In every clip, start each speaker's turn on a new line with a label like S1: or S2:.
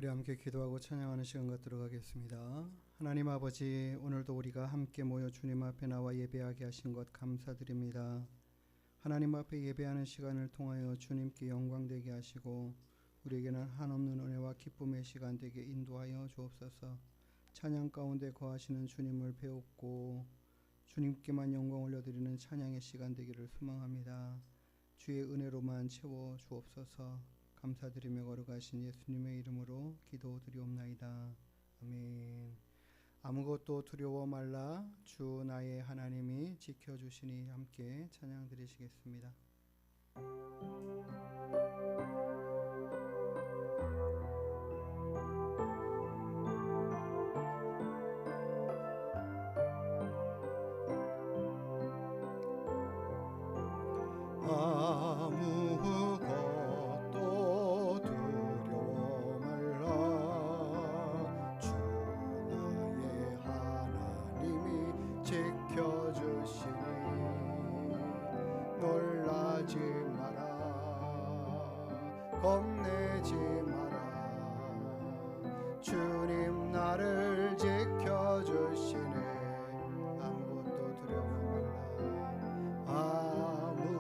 S1: 우리 함께 기도하고 찬양하는 시간 갖도록 하겠습니다. 하나님 아버지, 오늘도 우리가 함께 모여 주님 앞에 나와 예배하게 하신 것 감사드립니다. 하나님 앞에 예배하는 시간을 통하여 주님께 영광되게 하시고 우리에게는 한없는 은혜와 기쁨의 시간 되게 인도하여 주옵소서. 찬양 가운데 거하시는 주님을 배웠고 주님께만 영광 올려드리는 찬양의 시간 되기를 소망합니다. 주의 은혜로만 채워 주옵소서. 감사드리며 걸어가신 예수님의 이름으로 기도드리옵나이다. 아멘. 아무것도 두려워 말라, 주 나의 하나님이 지켜주시니. 함께 찬양 드리시겠습니다. 아무것도 두려워 말라, 주 나의 하나님이 지켜주시니. 놀라지 마라, 겁내지 마라, 주님 나를 지켜주시네. 아무것도 두려워 말라, 아무것도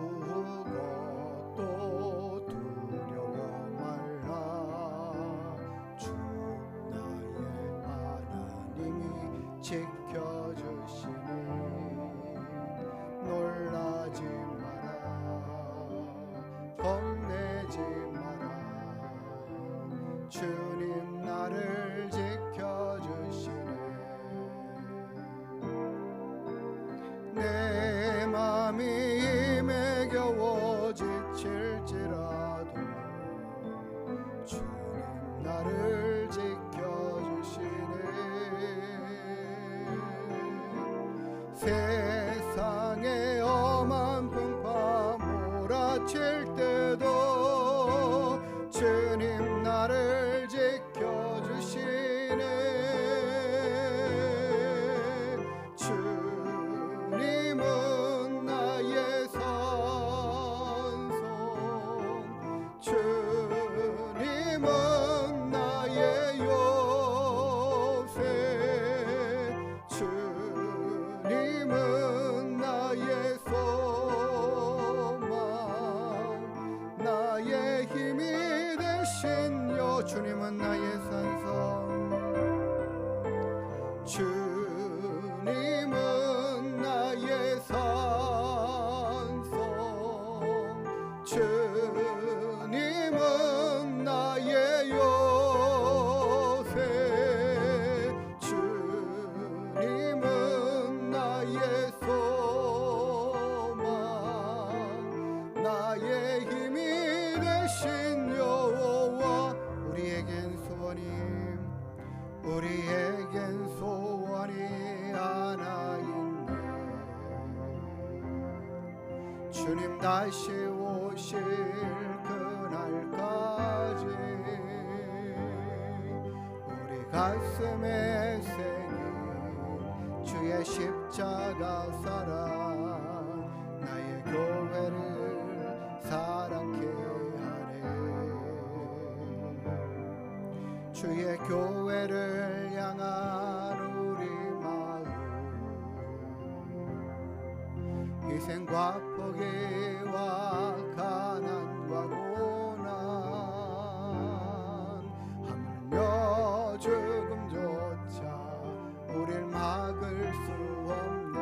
S1: 두려워 말라, 주 나의 하나님이 지켜주시니. 놀라지 마라, 겁내지 마라, 주님 나를 지켜주시네. 내 맘이 힘에 겨워 지칠지라도 주님 나를 지켜주시네. 세상에 엄한 풍파 몰아칠 때도 주님 나를 지켜주시네. 주님은 나의 산성, 주님은 나의 요새, 주님은 나의 소망, 나의 힘이 되신 여. 주님은 나의 산성, 주님은 나의 산성, 주님은 나의 요새, 주님은 나의 소망, 나의 힘이 되신 여호와. 우리에겐 소원이 하나 있네. 주님 다시 오실 그날까지 우리 가슴에 새긴 주의 십자가 사랑, 나의 교회를 사랑케 하네. 주의 교회를 향한 우리 마음, 희생과 포기와 가난과 고난, 하물며 죽음조차 우릴 막을 수 없네.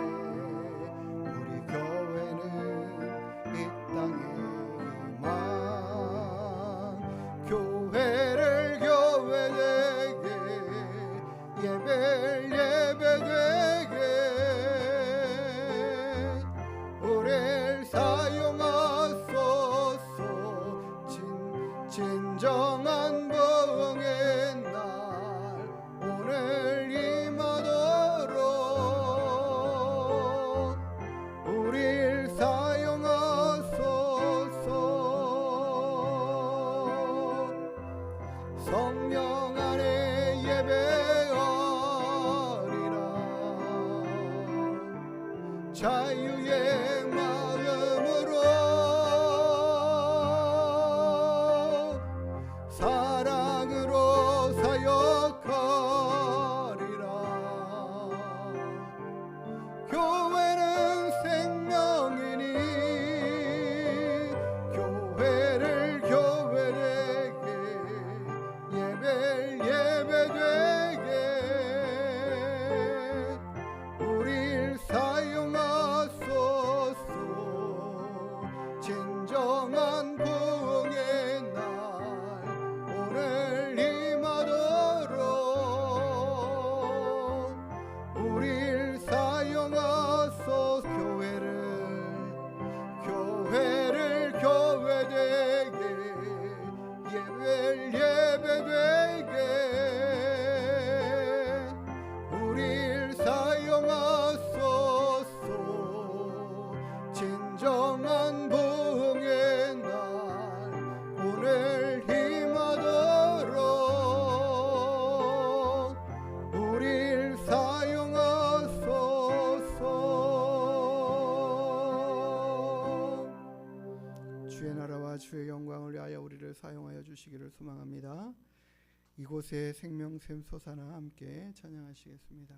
S1: 우리 교회는 이 땅의 희망, 교회를 교회되게, 예배를 예배되게 우리를 사용하소서. 진정한 부흥의 날 오늘 임하도록 우리를 사용하소서. 성령 안에 예배하리라, 자유의 마음으로 사랑으로 예배되게 우릴 사용하소서. 진정한 부흥의 날 오늘 임하도록 우릴 사용하소서. 주의 나라와 주의 영광을 위하여 우리를 사용하여 주시기를 소망합니다. 이곳에 생명샘 솟아나 함께 찬양하시겠습니다.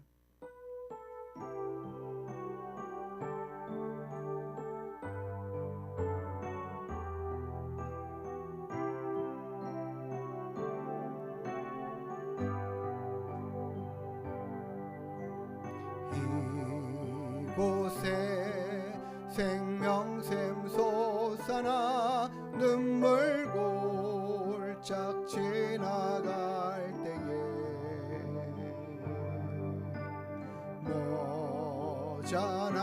S1: 이곳에 생명샘 솟아나 눈물 골짝 지나갈 때에 모자나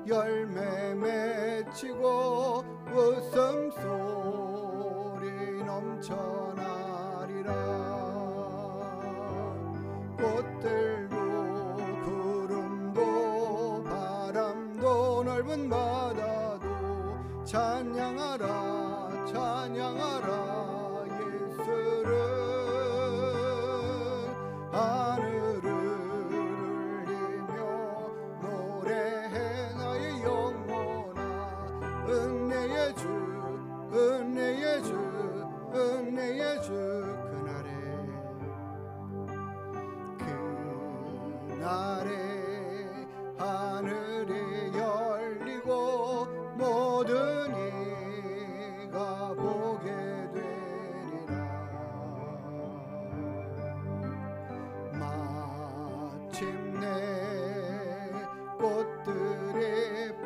S1: 열매 맺히고 웃음소리 넘쳐나리라. 꽃들도 구름도 바람도 넓은 바다도 찬양하라 찬양하라 예수를. 하늘을 울리며 노래해 나의 영혼아. 은혜의 주 은혜의 주 은혜의 주. 그날에 하늘이 열리고 모든 이가 보게 되리라. 마침내 꽃들이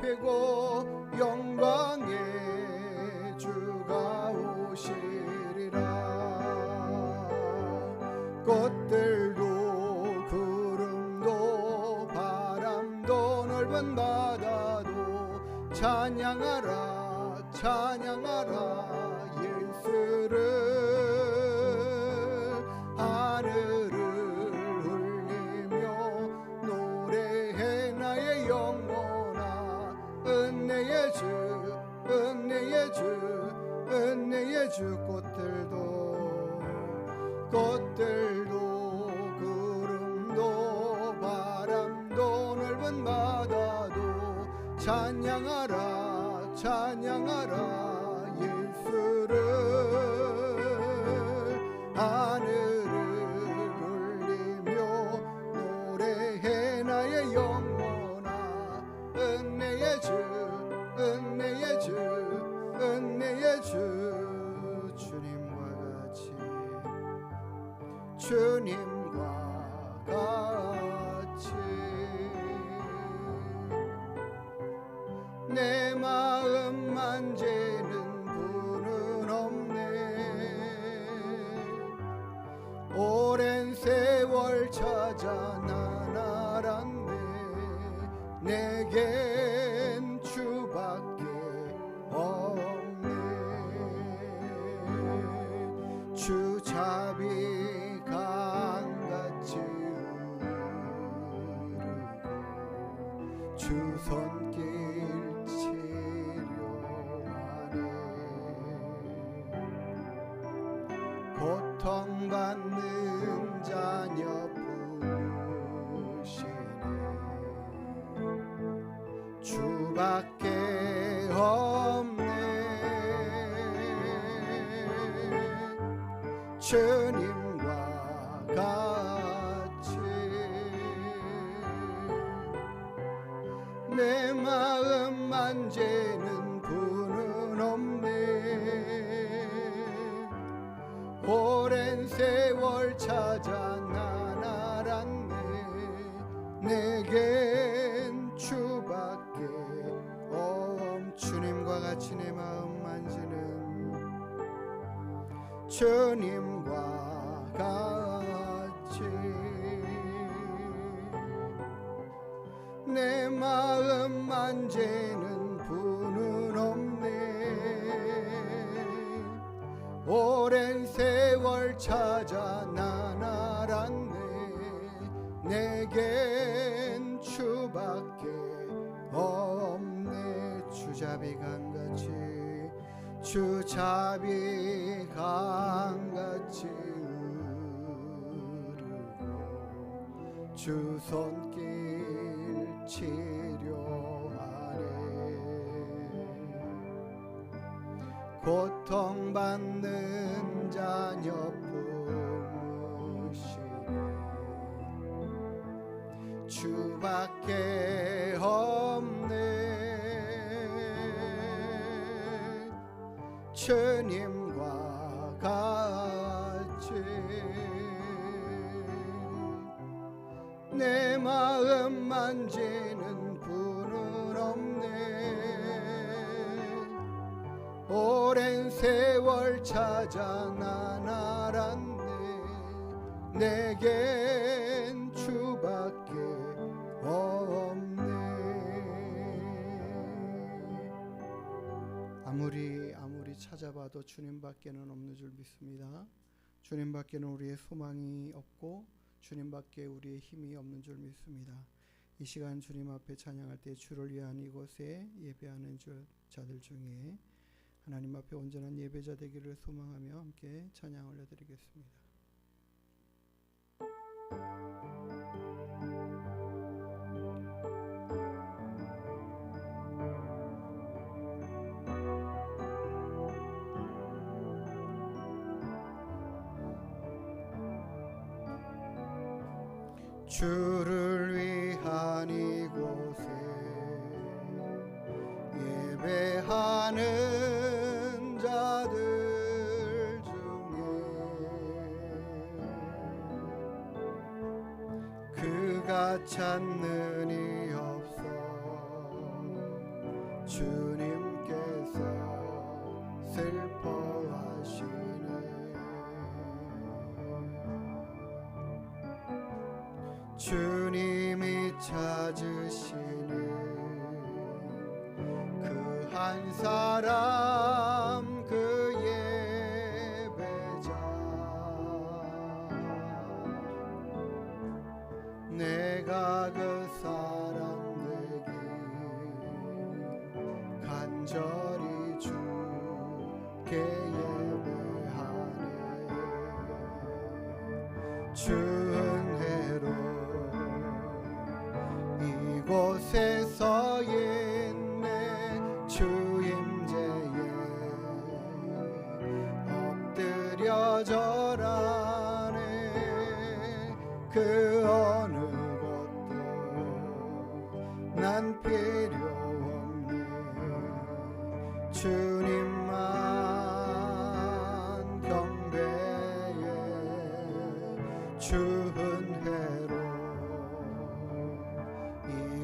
S1: 피고 영광의 주가 오시리라. 꽃들도 구름도 바람도 넓은 바다도 찬양하라 찬양하라 예수를. 하늘을 울리며 노래해 나의 영혼아. 은혜의 주 은혜의 주 은혜의 주. 꽃들도 구름도 바람도 넓은 바다도 찬양하라 찬양하라 예수를. 하늘을 울리며 노래해 나의 영혼아. 은혜의 주 은혜의 주 은혜의 주. 주님과 같이 내 마음 만지는 분은 없네. 오랜 세월 찾아 난 알았네. 내겐 주밖에 없네. 주 자비 강같이 흐르고 주 손길 치료하네. 고통받는 자녀 부르시네. 주밖에 없네. 주님과 같이 내 마음 만지는 분은 없네. 오랜 세월 찾아 난 알았네. 내겐 주밖에 주님과 같이 내 마음 만지는 주님과 같이 내 마음 만지는 분은 없네. 오랜 세월 찾아 나날았네. 내겐 주밖에 없네. 주잡이 강같이 주잡이 강같이 흐르고 주 손길 치료하네. 고통받는 자녀 품으시네. 주밖에 없네. 주님과 같이 내 마음 만지는 분은 없네. 오랜 세월 찾아 나날았네. 내겐 주밖에 없네. 아무리 찾아봐도 주님밖에는 없는 줄 믿습니다. 주님밖에는 우리의 소망이 없고 주님밖에 우리의 힘이 없는 줄 믿습니다. 이 시간 주님 앞에 찬양할 때 주를 위한 이곳에 예배하는 자들 중에 하나님 앞에 온전한 예배자 되기를 소망하며 함께 찬양 올려드리겠습니다. 주를 위한 이곳에 예배하는 자들 중에 그가 찾는 이 없어. 주님께서 슬퍼하시네. 주님이 찾으시는 그 한 사람 그 예배자. 내가 그 사람 되기 간절히 주께 예배하네. 주 은혜로 이곳에서 있네. 주 임재에 엎드려 절하네. 그 어느 것도 난 필요 없네. 주님만 경배해. 주 은혜로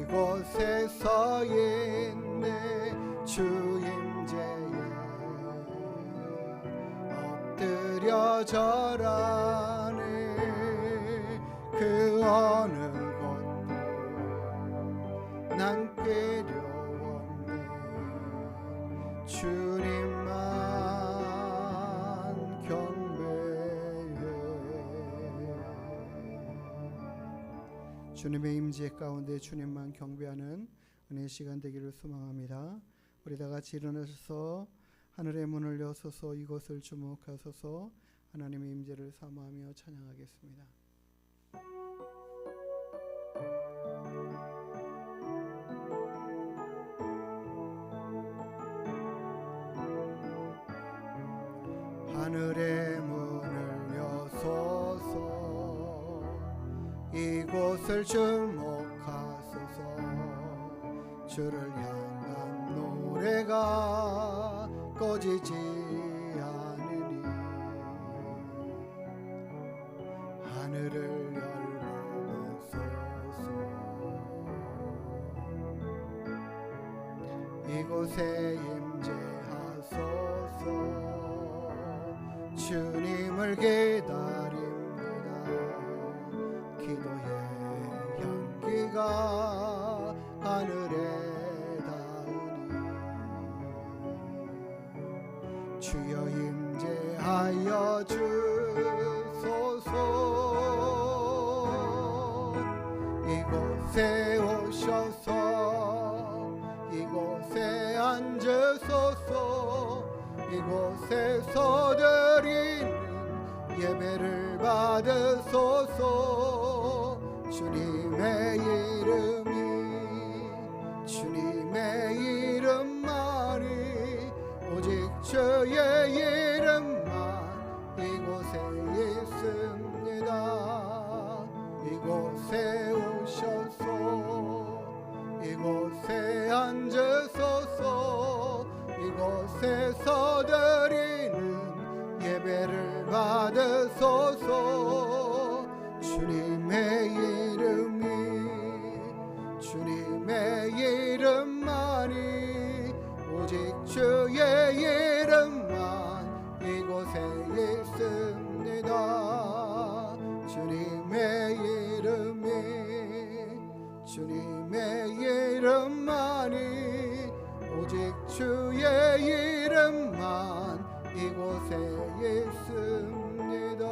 S1: 이곳에서 있네. 주 임재에 엎드려 절하네. 그 어느 것도 난 필요 없네. 주님만 경배해. 주님의 임재 가운데 주님만 경배하는 은혜의 시간 되기를 소망합니다. 우리 다 같이 일어나셔서 하늘의 문을 여소서 이곳을 주목하소서. 하나님의 임재를 사모하며 찬양하겠습니다. 하늘의 문을 여소서 이곳을 주목하소서. 주를 향한 노래가 꺼지지 않으니 하늘을 열어보소서. 이곳에 임재하소서. 주님을 기다립니다. 기도의 향기가 하늘에 닿으니 주여 임재 함께하여 주소서. 이곳에 오셔서 이곳에 앉으소서. 이곳에서 드리는 예배를 받으소서. 주님의 이름만이 오직 주의 이름만 이곳에 있습니다. 이곳에 오셔서 이곳에 앉으소서. 이곳에서 드리는 예배를 받으소서. 주님의 이름만이 오직 주의 이름만 이곳에 있습니다. 주님의 이름만이 오직 주의 이름만 이곳에 있습니다.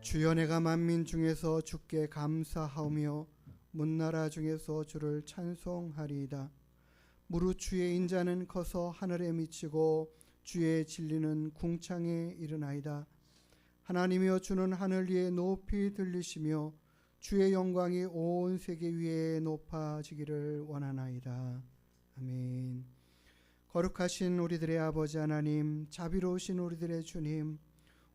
S1: 주여, 내가 만민 중에서 주께 감사하오며 문나라 중에서 주를 찬송하리이다. 무릇 주의 인자는 커서 하늘에 미치고 주의 진리는 궁창에 이르나이다. 하나님이여, 주는 하늘 위에 높이 들리시며 주의 영광이 온 세계 위에 높아지기를 원하나이다. 아멘. 거룩하신 우리들의 아버지 하나님, 자비로우신 우리들의 주님,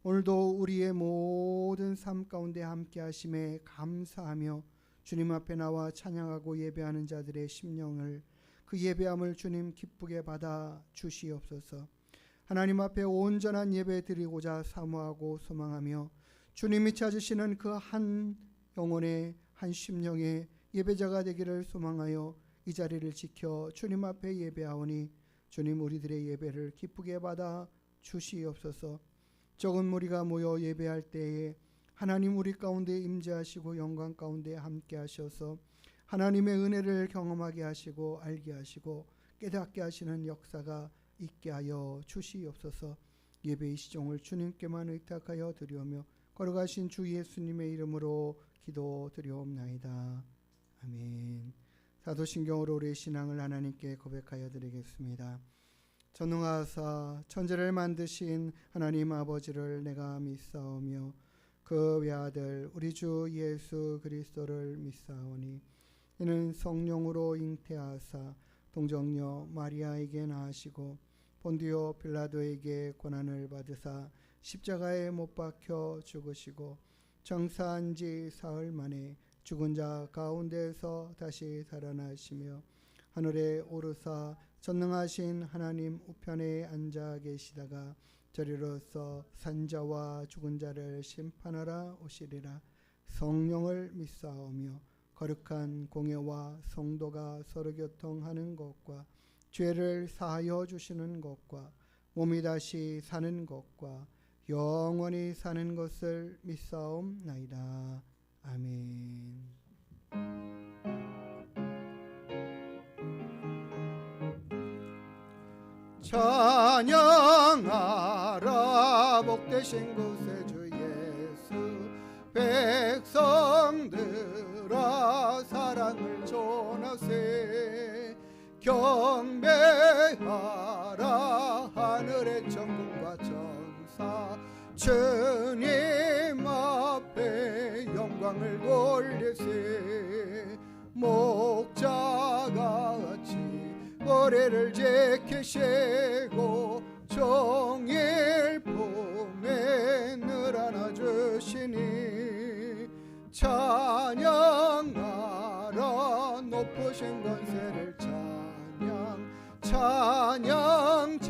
S1: 오늘도 우리의 모든 삶 가운데 함께 하심에 감사하며 주님 앞에 나와 찬양하고 예배하는 자들의 심령을, 그 예배함을 주님 기쁘게 받아 주시옵소서. 하나님 앞에 온전한 예배 드리고자 사모하고 소망하며 주님이 찾으시는 그 한 영혼의 한 심령의 예배자가 되기를 소망하여 이 자리를 지켜 주님 앞에 예배하오니 주님, 우리들의 예배를 기쁘게 받아 주시옵소서. 적은 무리가 모여 예배할 때에 하나님 우리 가운데 임재하시고 영광 가운데 함께 하셔서 하나님의 은혜를 경험하게 하시고 알게 하시고 깨닫게 하시는 역사가 있게 하여 주시옵소서. 예배의 시종을 주님께만 의탁하여 드리오며 거룩하신 주 예수님의 이름으로 기도드리옵나이다. 아멘. 사도신경으로 우리의 신앙을 하나님께 고백하여 드리겠습니다. 전능하사 천지를 만드신 하나님 아버지를 내가 믿사오며 그 외아들 우리 주 예수 그리스도를 믿사오니 이는 성령으로 잉태하사 동정녀 마리아에게 나으시고 본디오 빌라도에게 고난을 받으사 십자가에 못 박혀 죽으시고 장사한 지 사흘 만에 죽은 자 가운데서 다시 살아나시며 하늘에 오르사 전능하신 하나님 우편에 앉아 계시다가 저리로서 산자와 죽은 자를 심판하러 오시리라. 성령을 믿사오며 거룩한 공예와 성도가 서로 교통하는 것과 죄를 사하여 주시는 것과 몸이 다시 사는 것과 영원히 사는 것을 믿사옵나이다. 아멘. 찬양하라 복되신 구세주 예수. 백성들아 사랑을 전하세. 경배하라 하늘의 천군과 천사. 주님 앞에 영광을 돌리세. 목자가 같이 머리를 지키시고 종일 품에 늘 안아주시니 찬양하라 높으신 권세를 찬양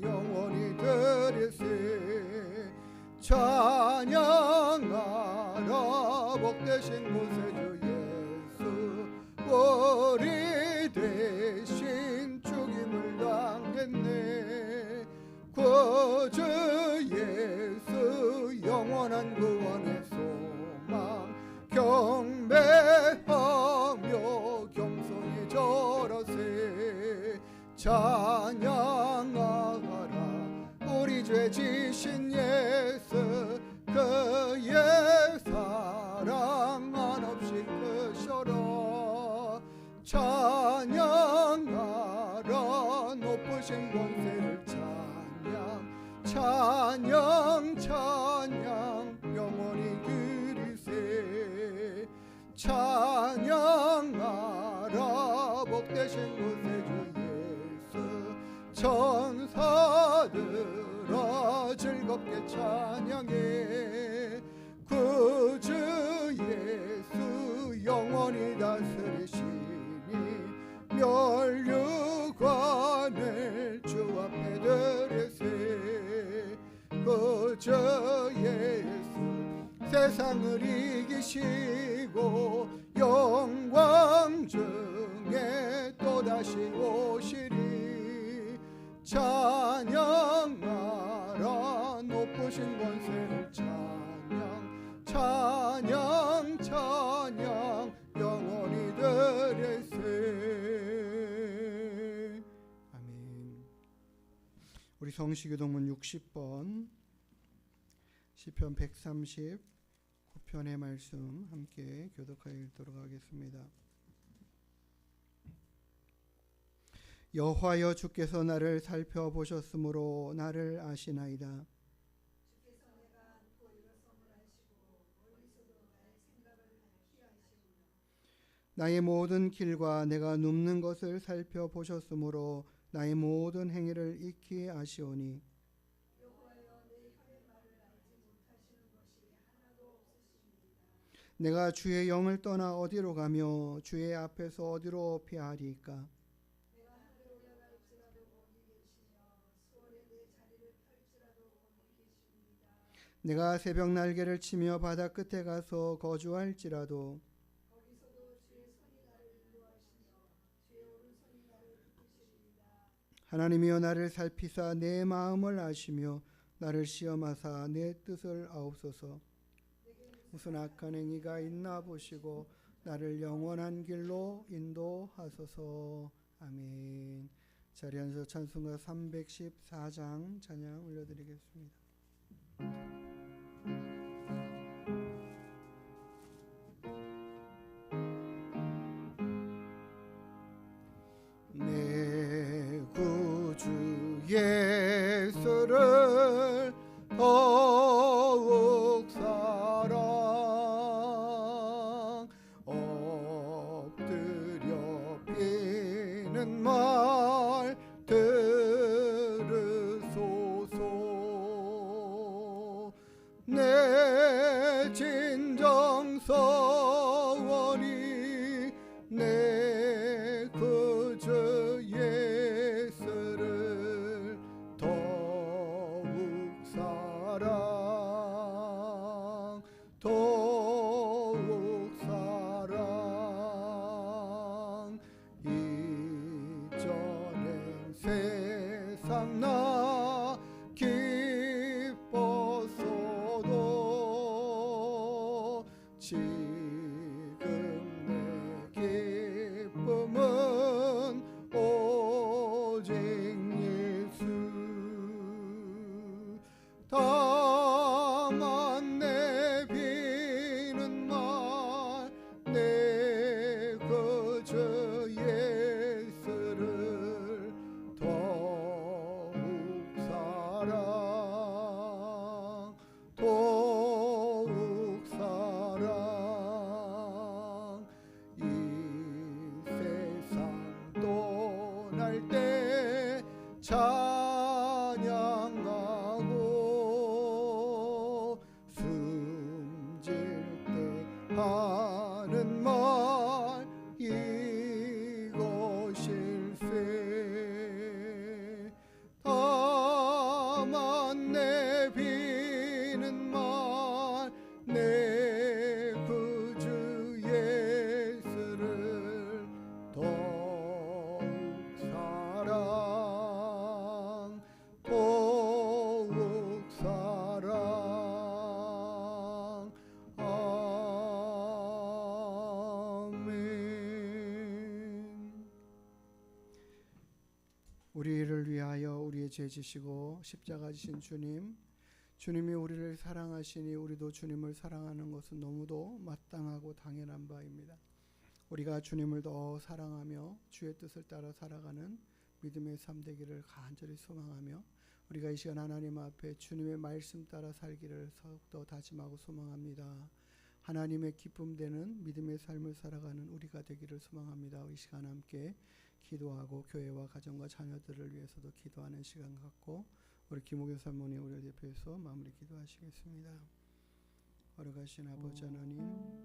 S1: 영원히 드리세. 찬양하라 복되신 구세주 예수. 우리 대신 죽임을 당했네. 구주 예수 영원한 구원의 소망. 경배하며 겸손히 절하세. 찬양하라 우리 죄 지신 예수 그의 사랑 한없이 크셔라 찬양하라 높으신 권세를 찬양 영원히 그리세 찬양하라 복되신 구세주 예수 천사들아 즐겁게 찬양해 구주 예수 영원히 다스리시니 멸류관을 주 앞에 드리세 구주 예수 세상을 이기시고 영광 중에 또다시 오시리 찬양하라 높으신 권세를 찬양 영원히 드리세 아멘. 우리 성시교동문 60번 시편 139편의 말씀 함께 교독하여 읽도록 하겠습니다. 여호와여 주께서 나를 살펴보셨으므로 나를 아시나이다. 나의 모든 길과 내가 눕는 것을 살펴보셨으므로 나의 모든 행위를 익히 아시오니 내가 주의 영을 떠나 어디로 가며 주의 앞에서 어디로 피하리이까. 내가 새벽 날개를 치며 바다 끝에 가서 거주할지라도 하나님이여 나를 살피사 내 마음을 아시며 나를 시험하사 내 뜻을 아옵소서. 무슨 악한 행위가 있나 보시고 나를 영원한 길로 인도하소서. 아멘. 자리에 앉아서 찬송가 314장 찬양 올려드리겠습니다. 내 구주 예수를 더욱 사랑 엎드려 비는 말 들으소서. 내 진정서원이 내 구주 예수를 더욱 사랑 이전엔 세상 나 기뻤어도 지금 내 기쁨은 오직 예수. 다만 내 비는 말 내 구주 예수를 더욱 사랑 이 세상 떠날 때 찬양하고 숨질 때 하는 말 이것일세. 다만 내 비는 말 내 구주 예수를 더욱 사랑 우리를 위하여 우리의 죄 지시고 십자가 지신 주님, 주님이 우리를 사랑하시니 우리도 주님을 사랑하는 것은 너무도 마땅하고 당연한 바입니다. 우리가 주님을 더 사랑하며 주의 뜻을 따라 살아가는 믿음의 삶 되기를 간절히 소망하며, 우리가 이 시간 하나님 앞에 주님의 말씀 따라 살기를 더욱더 다짐하고 소망합니다. 하나님의 기쁨 되는 믿음의 삶을 살아가는 우리가 되기를 소망합니다. 이 시간 함께 기도하고 교회와 가정과 자녀들을 위해서도 기도하는 시간 갖고 우리 김옥현 사모님 우리 대표에서 마무리 기도하시겠습니다. 거룩하신 아버지 하나님,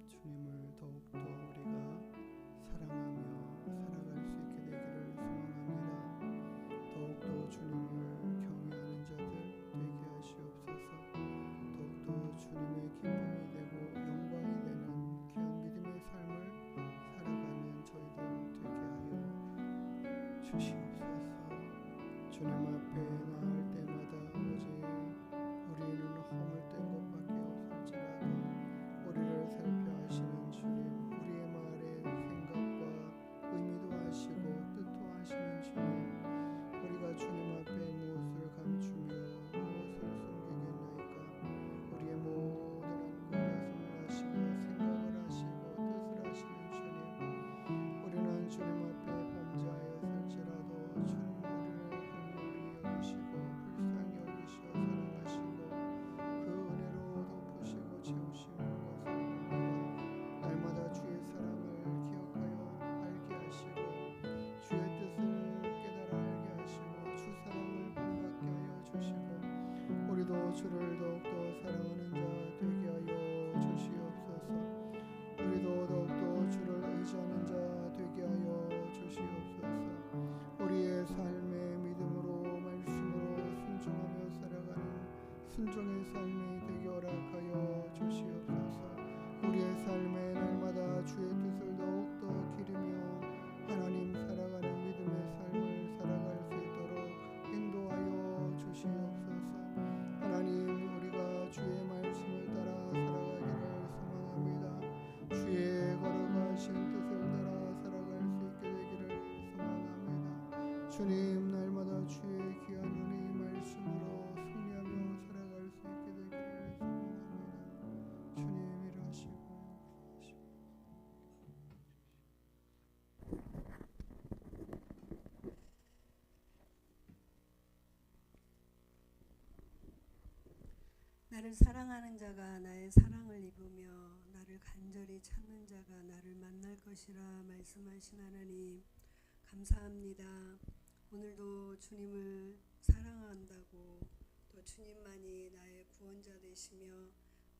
S1: 주님을 더욱더 우리가 사랑하며 살아갈 수 있게 되기를 소망합니다. 더욱더 주님을 경외하는 자들 되게 하시옵소서. 더욱더 주님의 기쁨이 되고 영광이 되는 귀한 믿음의 삶을 살아가는 저희들 되게 하여 주시옵소서. 주님 앞에 나올 때마다 아버지, 우리는 허물된 것밖에 없을지라도 우리를 살펴 하시는 주님, 우리의 말에 생각과 의미도 하시고 뜻도 하시는 주님, 우리가 주님 앞에 무엇을 감추며 무엇을 숨기겠나이까. 우리의 모든 안고 말씀을 하시고 생각을 하시고 뜻을 하시는 주님, 우리는 주님 앞에 범죄하여 살지라도 주님 우리를 긍휼히 여기시고 불쌍히 여기시어 사랑하시고 그 은혜로 덮으시고 채우시는 것을 압니다. 날마다 주의 사랑을 기억하여 알게 하시고 주의 뜻을 깨달아 알게 하시고 주 사랑을 본받게 하여 주시고, 우리도 주를 더욱더 사랑하는 자 되게 하여 주시옵소서. 우리도 더욱더 주를 의지하는 자 되게 하여 주시옵소서. 우리의 삶의 믿음으로 말씀으로 순종하며 살아가는 순종의 삶이 되게 허락하여 주시옵소서. 우리의 삶에 날마다 주의 뜻을 더욱더 기르며 하나님 살아가는 믿음의 삶을 살아갈 수 있도록 인도하여 주시옵소서. 하나님, 우리가 주의 말씀을 따라 살아가기를 소망합니다. 주의 거룩하신 뜻을 따라 살아갈 수 있게 되기를 소망합니다. 주님, 날마다 주의 귀한 은혜의 말씀으로 승리하며 살아갈 수 있게 되기를 소망합니다. 주님 일하시고
S2: 나를 사랑하는 자가 나의 사랑을 입으며 나를 간절히 찾는 자가 나를 만날 것이라 말씀하신 하나님, 감사합니다. 오늘도 주님을 사랑한다고, 또 주님만이 나의 구원자 되시며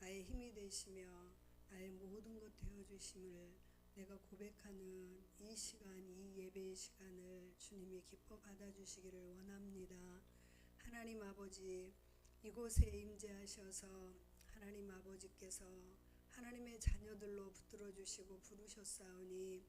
S2: 나의 힘이 되시며 나의 모든 것 되어주심을 내가 고백하는 이 시간, 이 예배의 시간을 주님이 기뻐 받아주시기를 원합니다. 하나님 아버지, 이곳에 임재하셔서 하나님 아버지께서 하나님의 자녀들로 붙들어 주시고 부르셨사오니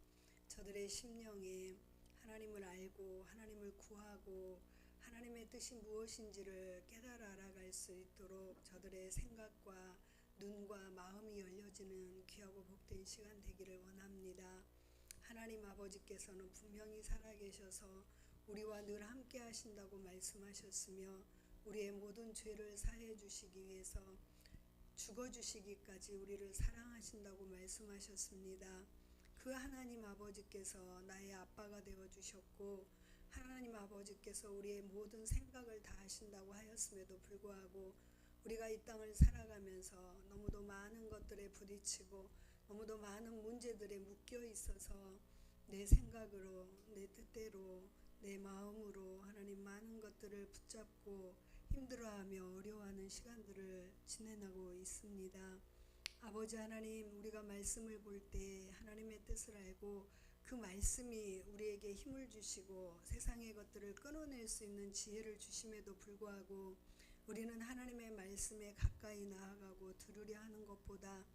S2: 저들의 심령에 하나님을 알고 하나님을 구하고 하나님의 뜻이 무엇인지를 깨달아 알아갈 수 있도록 저들의 생각과 눈과 마음이 열려지는 귀하고 복된 시간 되기를 원합니다. 하나님 아버지께서는 분명히 살아계셔서 우리와 늘 함께 하신다고 말씀하셨으며 우리의 모든 죄를 사해 주시기 위해서 죽어주시기까지 우리를 사랑하신다고 말씀하셨습니다. 그 하나님 아버지께서 나의 아빠가 되어주셨고 하나님 아버지께서 우리의 모든 생각을 다 하신다고 하였음에도 불구하고 우리가 이 땅을 살아가면서 너무도 많은 것들에 부딪히고 너무도 많은 문제들에 묶여 있어서 내 생각으로, 내 뜻대로, 내 마음으로 하나님 많은 것들을 붙잡고 힘들어하며 어려워하는 시간들을 지내고 있습니다. 아버지 하나님, 우리가 말씀을 볼 때 하나님의 뜻을 알고 그 말씀이 우리에게 힘을 주시고 세상의 것들을 끊어낼 수 있는 지혜를 주심에도 불구하고 우리는 하나님의 말씀에 가까이 나아가고 들으려 하는 것보다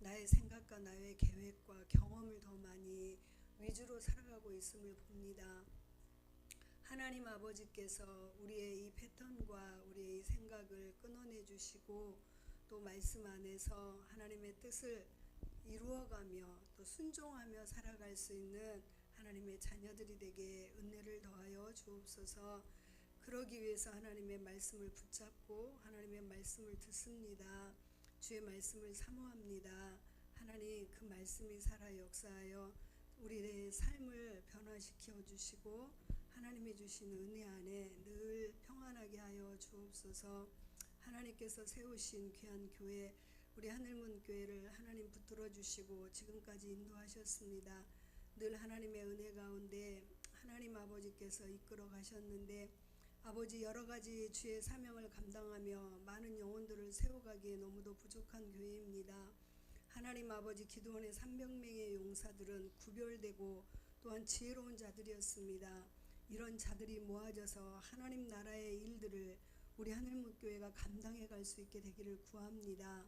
S2: 나의 생각과 나의 계획과 경험을 더 많이 위주로 살아가고 있음을 봅니다. 하나님 아버지께서 우리의 이 패턴과 우리의 이 생각을 끊어내 주시고 또 말씀 안에서 하나님의 뜻을 이루어가며 또 순종하며 살아갈 수 있는 하나님의 자녀들이 되게 은혜를 더하여 주옵소서. 그러기 위해서 하나님의 말씀을 붙잡고 하나님의 말씀을 듣습니다. 주의 말씀을 사모합니다. 하나님, 그 말씀이 살아 역사하여 우리의 삶을 변화시켜 주시고 하나님이 주신 은혜 안에 늘 평안하게 하여 주옵소서. 하나님께서 세우신 귀한 교회, 우리 하늘문 교회를 하나님 붙들어 주시고 지금까지 인도하셨습니다. 늘 하나님의 은혜 가운데 하나님 아버지께서 이끌어 가셨는데, 아버지, 여러 가지 주의 사명을 감당하며 많은 영혼들을 세워가기에 너무도 부족한 교회입니다. 하나님 아버지, 기도원의 300명의 용사들은 구별되고 또한 지혜로운 자들이었습니다. 이런 자들이 모아져서 하나님 나라의 일들을 우리 하늘문교회가 감당해 갈 수 있게 되기를 구합니다.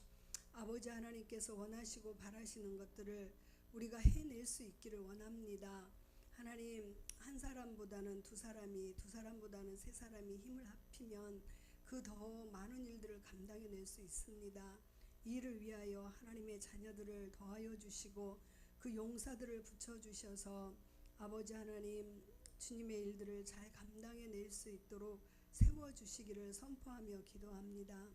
S2: 아버지, 하나님께서 원하시고 바라시는 것들을 우리가 해낼 수 있기를 원합니다. 하나님, 한 사람보다는 두 사람이, 두 사람보다는 세 사람이 힘을 합히면 그 더 많은 일들을 감당해낼 수 있습니다. 이 일을 위하여 하나님의 자녀들을 더하여 주시고 그 용사들을 붙여주셔서 아버지 하나님, 주님의 일들을 잘 감당해낼 수 있도록 세워주시기를 선포하며 기도합니다.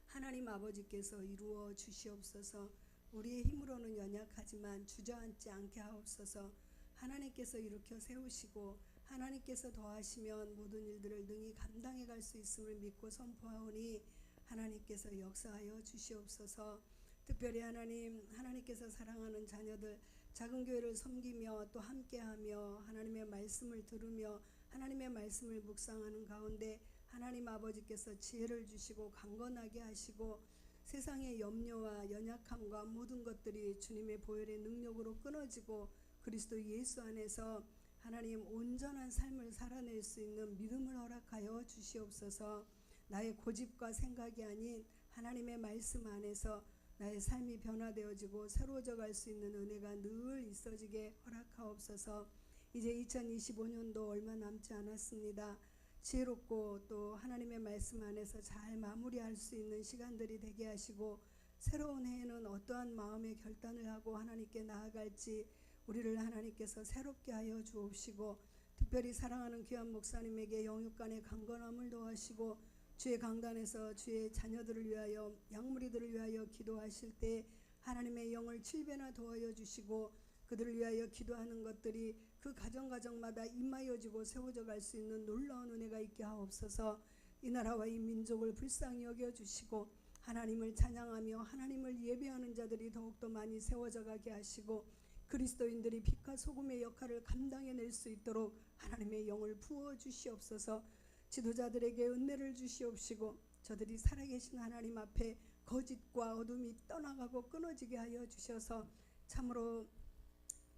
S2: 하나님 아버지께서 이루어 주시옵소서. 우리의 힘으로는 연약하지만 주저앉지 않게 하옵소서. 하나님께서 일으켜 세우시고 하나님께서 더하시면 모든 일들을 능히 감당해 갈 수 있음을 믿고 선포하오니 하나님께서 역사하여 주시옵소서. 특별히 하나님, 하나님께서 사랑하는 자녀들 작은 교회를 섬기며 또 함께하며 하나님의 말씀을 들으며 하나님의 말씀을 묵상하는 가운데 하나님 아버지께서 지혜를 주시고 강건하게 하시고 세상의 염려와 연약함과 모든 것들이 주님의 보혈의 능력으로 끊어지고 그리스도 예수 안에서 하나님 온전한 삶을 살아낼 수 있는 믿음을 허락하여 주시옵소서. 나의 고집과 생각이 아닌 하나님의 말씀 안에서 나의 삶이 변화되어지고 새로워져 갈 수 있는 은혜가 늘 있어지게 허락하옵소서. 이제 2025년도 얼마 남지 않았습니다. 지혜롭고 또 하나님의 말씀 안에서 잘 마무리할 수 있는 시간들이 되게 하시고 새로운 해에는 어떠한 마음의 결단을 하고 하나님께 나아갈지 우리를 하나님께서 새롭게 하여 주옵시고, 특별히 사랑하는 귀한 목사님에게 영육간의 강건함을 도하시고 주의 강단에서 주의 자녀들을 위하여 양무리들을 위하여 기도하실 때 하나님의 영을 7배나 더하여 주시고 그들을 위하여 기도하는 것들이 그 가정마다 임하여지고 세워져 갈 수 있는 놀라운 은혜가 있게 하옵소서. 이 나라와 이 민족을 불쌍히 여겨주시고 하나님을 찬양하며 하나님을 예배하는 자들이 더욱더 많이 세워져 가게 하시고 그리스도인들이 빛과 소금의 역할을 감당해낼 수 있도록 하나님의 영을 부어주시옵소서. 지도자들에게 은혜를 주시옵시고 저들이 살아계신 하나님 앞에 거짓과 어둠이 떠나가고 끊어지게 하여 주셔서 참으로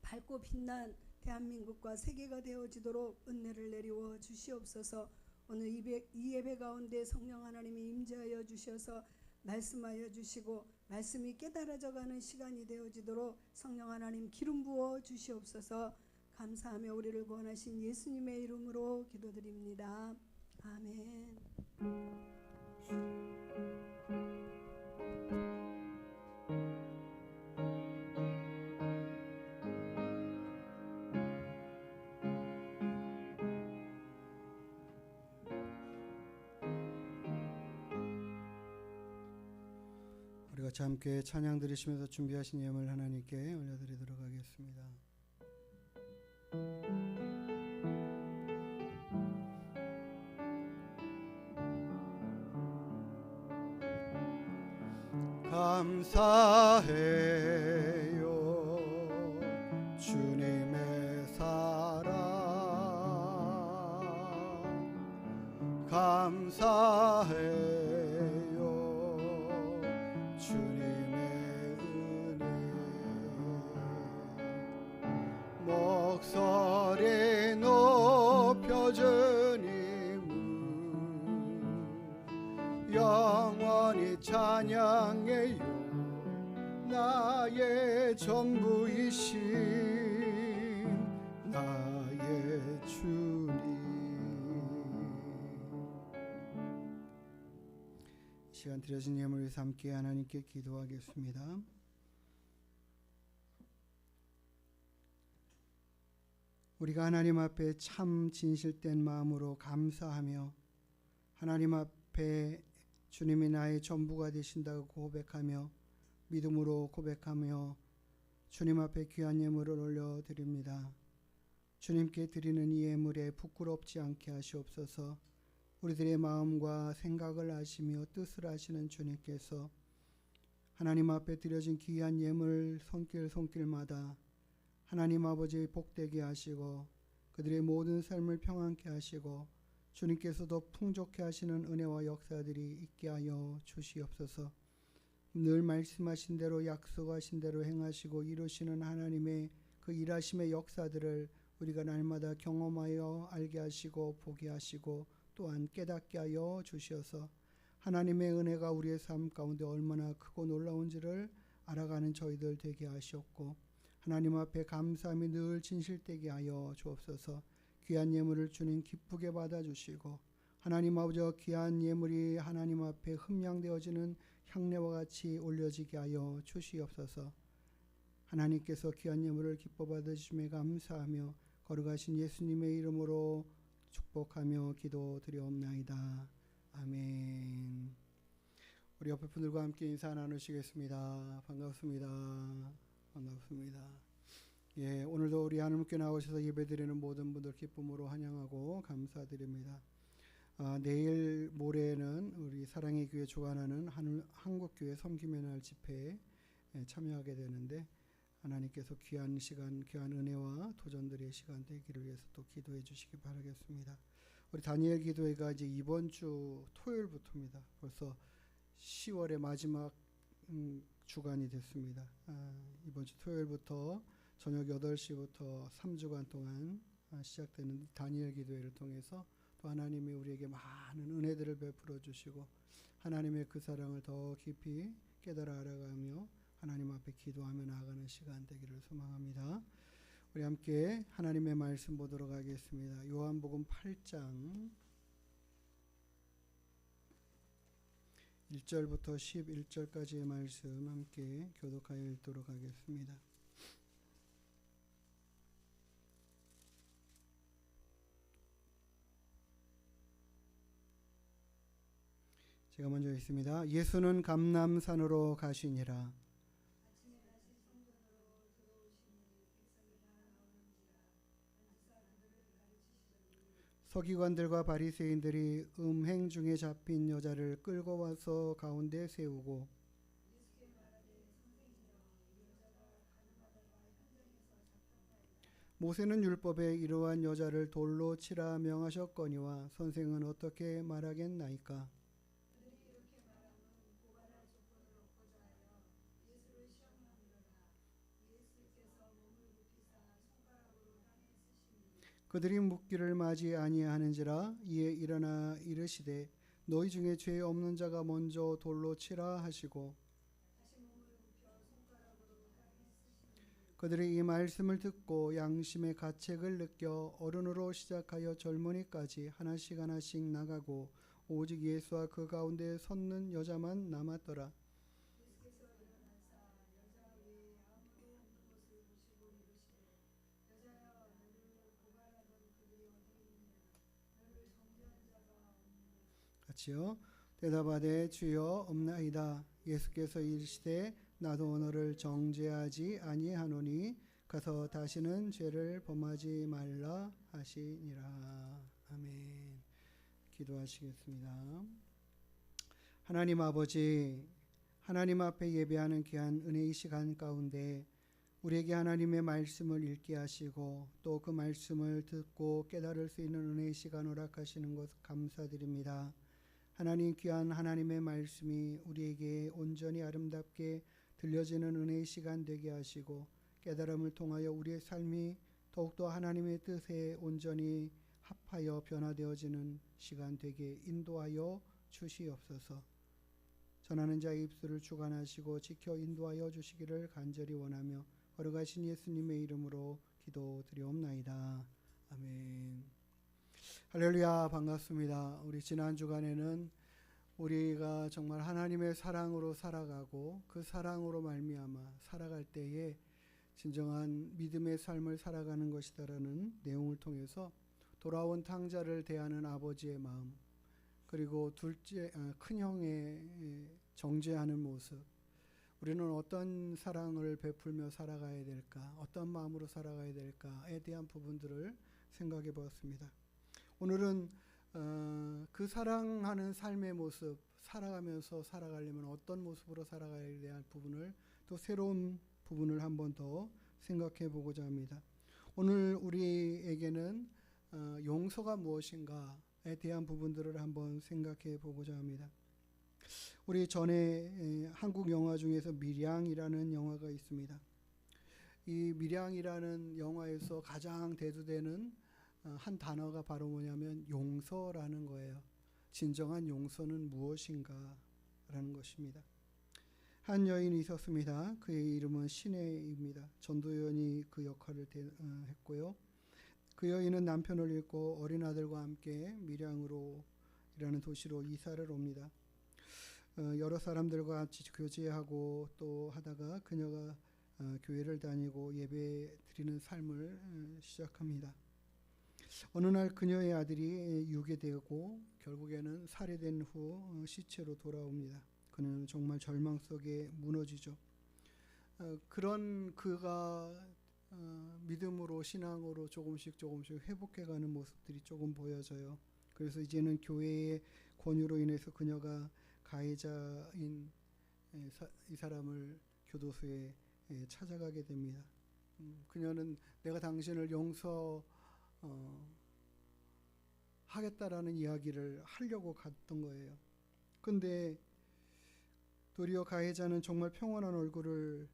S2: 밝고 빛난 대한민국과 세계가 되어지도록 은혜를 내리워 주시옵소서. 오늘 이 예배 가운데 성령 하나님이 임재하여 주셔서 말씀하여 주시고 말씀이 깨달아져가는 시간이 되어지도록 성령 하나님 기름 부어 주시옵소서. 감사하며 우리를 구원하신 예수님의 이름으로 기도드립니다. 아멘.
S1: 우리 같이 함께 찬양 드리시면서 준비하신 예물 하나님께 올려드리도록 하겠습니다. 감사해요 주님의 사랑, 감사해요 주님의 은혜. 목소리 높여 주님을 영원히 찬양해요. 나의 전부이신 나의 주님. 시간 드려진 예물 위해서 함께 하나님께 기도하겠습니다. 우리가 하나님 앞에 참 진실된 마음으로 감사하며 하나님 앞에 주님이 나의 전부가 되신다고 고백하며 믿음으로 고백하며 주님 앞에 귀한 예물을 올려드립니다. 주님께 드리는 이 예물에 부끄럽지 않게 하시옵소서. 우리들의 마음과 생각을 아시며 뜻을 아시는 주님께서 하나님 앞에 드려진 귀한 예물 손길마다 하나님 아버지 복되게 하시고 그들의 모든 삶을 평안케 하시고 주님께서도 풍족케 하시는 은혜와 역사들이 있게 하여 주시옵소서. 늘 말씀하신 대로 약속하신 대로 행하시고 이루시는 하나님의 그 일하심의 역사들을 우리가 날마다 경험하여 알게 하시고 보게 하시고 또한 깨닫게 하여 주시어서 하나님의 은혜가 우리의 삶 가운데 얼마나 크고 놀라운지를 알아가는 저희들 되게 하시옵고 하나님 앞에 감사함이 늘 진실되게 하여 주옵소서. 귀한 예물을 주님 기쁘게 받아주시고 하나님 아버지 귀한 예물이 하나님 앞에 흠양되어지는 향례와 같이 올려지게 하여 주시옵소서. 하나님께서 귀한 예물을 기뻐 받으심에 감사하며 거룩하신 예수님의 이름으로 축복하며 기도드리옵나이다. 아멘. 우리 옆에 분들과 함께 인사 나누시겠습니다. 반갑습니다. 예, 오늘도 우리 하나님께 나오셔서 예배드리는 모든 분들 기쁨으로 환영하고 감사드립니다. 내일 모레는 우리 사랑의 교회 주관하는 한국교회 섬김의 날 집회에 참여하게 되는데 하나님께서 귀한 시간, 귀한 은혜와 도전들의 시간 되기를 위해서 또 기도해 주시기 바라겠습니다. 우리 다니엘 기도회가 이제 이번 주 토요일부터입니다. 벌써 10월의 마지막 주간이 됐습니다. 이번 주 토요일부터 저녁 8시부터 3주간 동안 시작되는 다니엘 기도회를 통해서 또 하나님이 우리에게 많은 은혜들을 베풀어 주시고 하나님의 그 사랑을 더 깊이 깨달아 알아가며 하나님 앞에 기도하며 나아가는 시간 되기를 소망합니다. 우리 함께 하나님의 말씀 보도록 하겠습니다. 요한복음 8장 1절부터 11절까지의 말씀 함께 교독하여 읽도록 하겠습니다. 제가 먼저 읽습니다. 예수는 감람산으로 가시니라. 서기관들과 바리새인들이 음행 중에 잡힌 여자를 끌고 와서 가운데 세우고 모세는 율법에 이러한 여자를 돌로 치라 명하셨거니와 선생은 어떻게 말하겠나이까? 그들이 묻기를 마지 아니하는지라. 이에 일어나 이르시되 너희 중에 죄 없는 자가 먼저 돌로 치라 하시고 그들이 이 말씀을 듣고 양심의 가책을 느껴 어른으로 시작하여 젊은이까지 하나씩 나가고 오직 예수와 그 가운데 섰는 여자만 남았더라. 같이요. 대답하되 주여 없나이다. 예수께서 이르시되 나도 너를 정죄하지 아니하노니 가서 다시는 죄를 범하지 말라 하시니라. 아멘. 기도하시겠습니다. 하나님 아버지, 하나님 앞에 예배하는 귀한 은혜의 시간 가운데 우리에게 하나님의 말씀을 읽게 하시고 또 그 말씀을 듣고 깨달을 수 있는 은혜의 시간 허락하시는 것 감사드립니다. 하나님 귀한 하나님의 말씀이 우리에게 온전히 아름답게 들려지는 은혜의 시간 되게 하시고 깨달음을 통하여 우리의 삶이 더욱더 하나님의 뜻에 온전히 합하여 변화되어지는 시간 되게 인도하여 주시옵소서. 전하는 자의 입술을 주관하시고 지켜 인도하여 주시기를 간절히 원하며 거룩하신 예수님의 이름으로 기도드리옵나이다. 아멘. 할렐루야. 반갑습니다. 우리 지난 주간에는 우리가 정말 하나님의 사랑으로 살아가고 그 사랑으로 말미암아 살아갈 때에 진정한 믿음의 삶을 살아가는 것이다라는 내용을 통해서 돌아온 탕자를 대하는 아버지의 마음, 그리고 큰 형의 정죄하는 모습, 우리는 어떤 사랑을 베풀며 살아가야 될까, 어떤 마음으로 살아가야 될까에 대한 부분들을 생각해 보았습니다. 오늘은 그 사랑하는 삶의 모습, 살아가면서 살아가려면 어떤 모습으로 살아가야 대한 부분을, 또 새로운 부분을 한 번 더 생각해 보고자 합니다. 오늘 우리에게는 용서가 무엇인가에 대한 부분들을 한번 생각해 보고자 합니다. 우리 전에 한국 영화 중에서 밀양이라는 영화가 있습니다. 이 밀양이라는 영화에서 가장 대두되는 한 단어가 바로 뭐냐면 용서라는 거예요. 진정한 용서는 무엇인가 라는 것입니다. 한 여인이 있었습니다. 그의 이름은 신혜입니다. 전도연이 그 역할을 했고요. 그 여인은 남편을 잃고 어린 아들과 함께 밀양으로 이라는 도시로 이사를 옵니다. 여러 사람들과 같이 교제하고 또 하다가 그녀가 교회를 다니고 예배 드리는 삶을 시작합니다. 어느 날 그녀의 아들이 유괴되고 결국에는 살해된 후 시체로 돌아옵니다. 그는 정말 절망 속에 무너지죠. 그런 그가 믿음으로, 신앙으로 조금씩 회복해가는 모습들이 조금 보여져요. 그래서 이제는 교회의 권유로 인해서 그녀가 가해자인 이 사람을 교도소에 찾아가게 됩니다. 그녀는 내가 당신을 용서하겠다라는 이야기를 하려고 갔던 거예요. 근데 도리어 가해자는 정말 평온한 얼굴을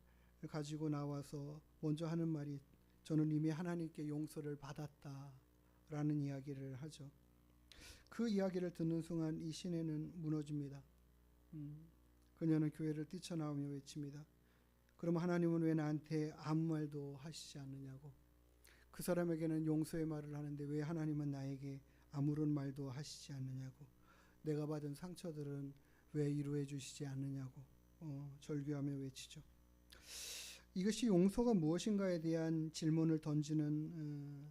S1: 가지고 나와서 먼저 하는 말이, 저는 이미 하나님께 용서를 받았다라는 이야기를 하죠. 그 이야기를 듣는 순간 이 신혜는 무너집니다. 그녀는 교회를 뛰쳐나오며 외칩니다. 그럼 하나님은 왜 나한테 아무 말도 하시지 않느냐고. 그 사람에게는 용서의 말을 하는데 왜 하나님은 나에게 아무런 말도 하시지 않느냐고. 내가 받은 상처들은 왜 위로해 주시지 않느냐고 절규하며 외치죠. 이것이 용서가 무엇인가에 대한 질문을 던지는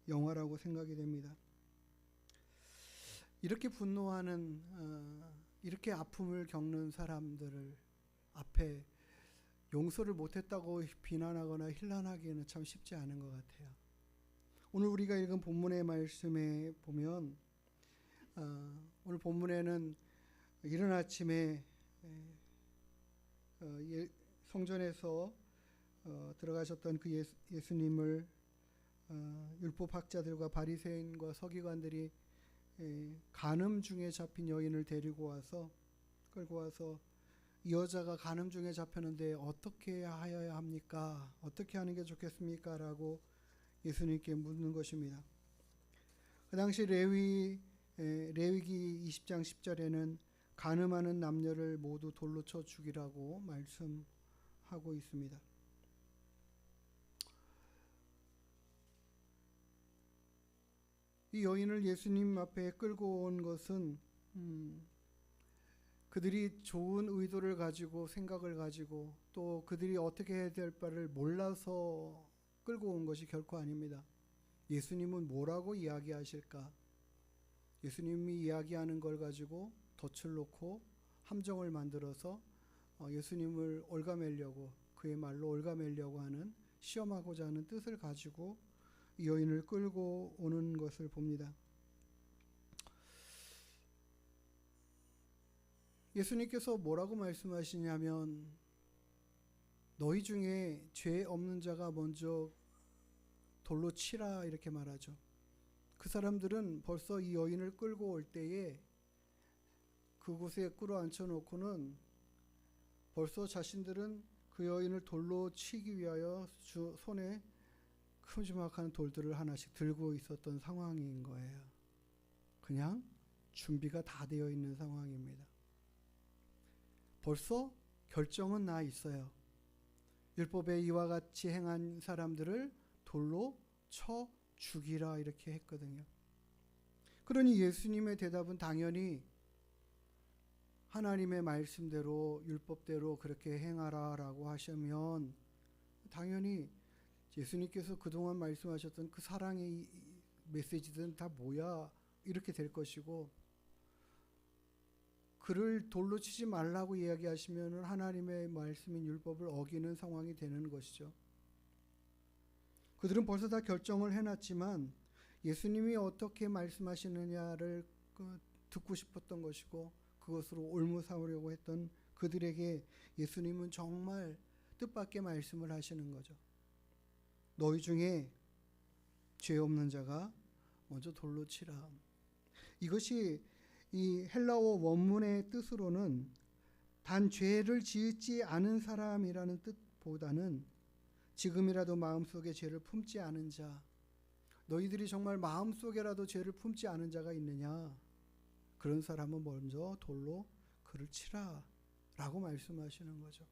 S1: 영화라고 생각이 됩니다. 이렇게 분노하는, 이렇게 아픔을 겪는 사람들을 앞에 용서를 못했다고 비난하거나 힐난하기에는 참 쉽지 않은 것 같아요. 오늘 우리가 읽은 본문의 말씀에 보면 오늘 본문에는 이른 아침에 성전에서 들어가셨던 그 예수님을 율법학자들과 바리새인과 서기관들이 간음 중에 잡힌 여인을 끌고 와서 이 여자가 간음 중에 잡혔는데 어떻게 하여야 합니까? 어떻게 하는 게 좋겠습니까? 라고 예수님께 묻는 것입니다. 그 당시 레위기 20장 10절에는 간음하는 남녀를 모두 돌로 쳐 죽이라고 말씀하고 있습니다. 이 여인을 예수님 앞에 끌고 온 것은 그들이 좋은 의도를 가지고, 생각을 가지고, 또 그들이 어떻게 해야 될 바를 몰라서 끌고 온 것이 결코 아닙니다. 예수님은 뭐라고 이야기하실까? 예수님이 이야기하는 걸 가지고 덫을 놓고 함정을 만들어서 예수님을 올가매려고, 그의 말로 올가매려고 하는, 시험하고자 하는 뜻을 가지고 이 여인을 끌고 오는 것을 봅니다. 예수님께서 뭐라고 말씀하시냐면, 너희 중에 죄 없는 자가 먼저 돌로 치라, 이렇게 말하죠. 그 사람들은 벌써 이 여인을 끌고 올 때에 그곳에 끌어앉혀 놓고는 벌써 자신들은 그 여인을 돌로 치기 위하여 손에 큼지막한 돌들을 하나씩 들고 있었던 상황인 거예요. 그냥 준비가 다 되어 있는 상황입니다. 벌써 결정은 나 있어요. 율법에 이와 같이 행한 사람들을 돌로 쳐 죽이라, 이렇게 했거든요. 그러니 예수님의 대답은 당연히 하나님의 말씀대로, 율법대로 그렇게 행하라 라고 하시면 당연히 예수님께서 그동안 말씀하셨던 그 사랑의 이 메시지들은 다 뭐야 이렇게 될 것이고, 그를 돌로 치지 말라고 이야기하시면 하나님의 말씀인 율법을 어기는 상황이 되는 것이죠. 그들은 벌써 다 결정을 해놨지만 예수님이 어떻게 말씀하시느냐를 듣고 싶었던 것이고, 그것으로 옮겨 삼으려고 했던 그들에게 예수님은 정말 뜻밖의 말씀을 하시는 거죠. 너희 중에 죄 없는 자가 먼저 돌로 치라. 이것이 이 헬라어 원문의 뜻으로는 단 죄를 짓지 않은 사람이라는 뜻보다는 지금이라도 마음속에 죄를 품지 않은 자, 너희들이 정말 마음속에라도 죄를 품지 않은 자가 있느냐, 그런 사람은 먼저 돌로 그를 치라 라고 말씀하시는 거죠.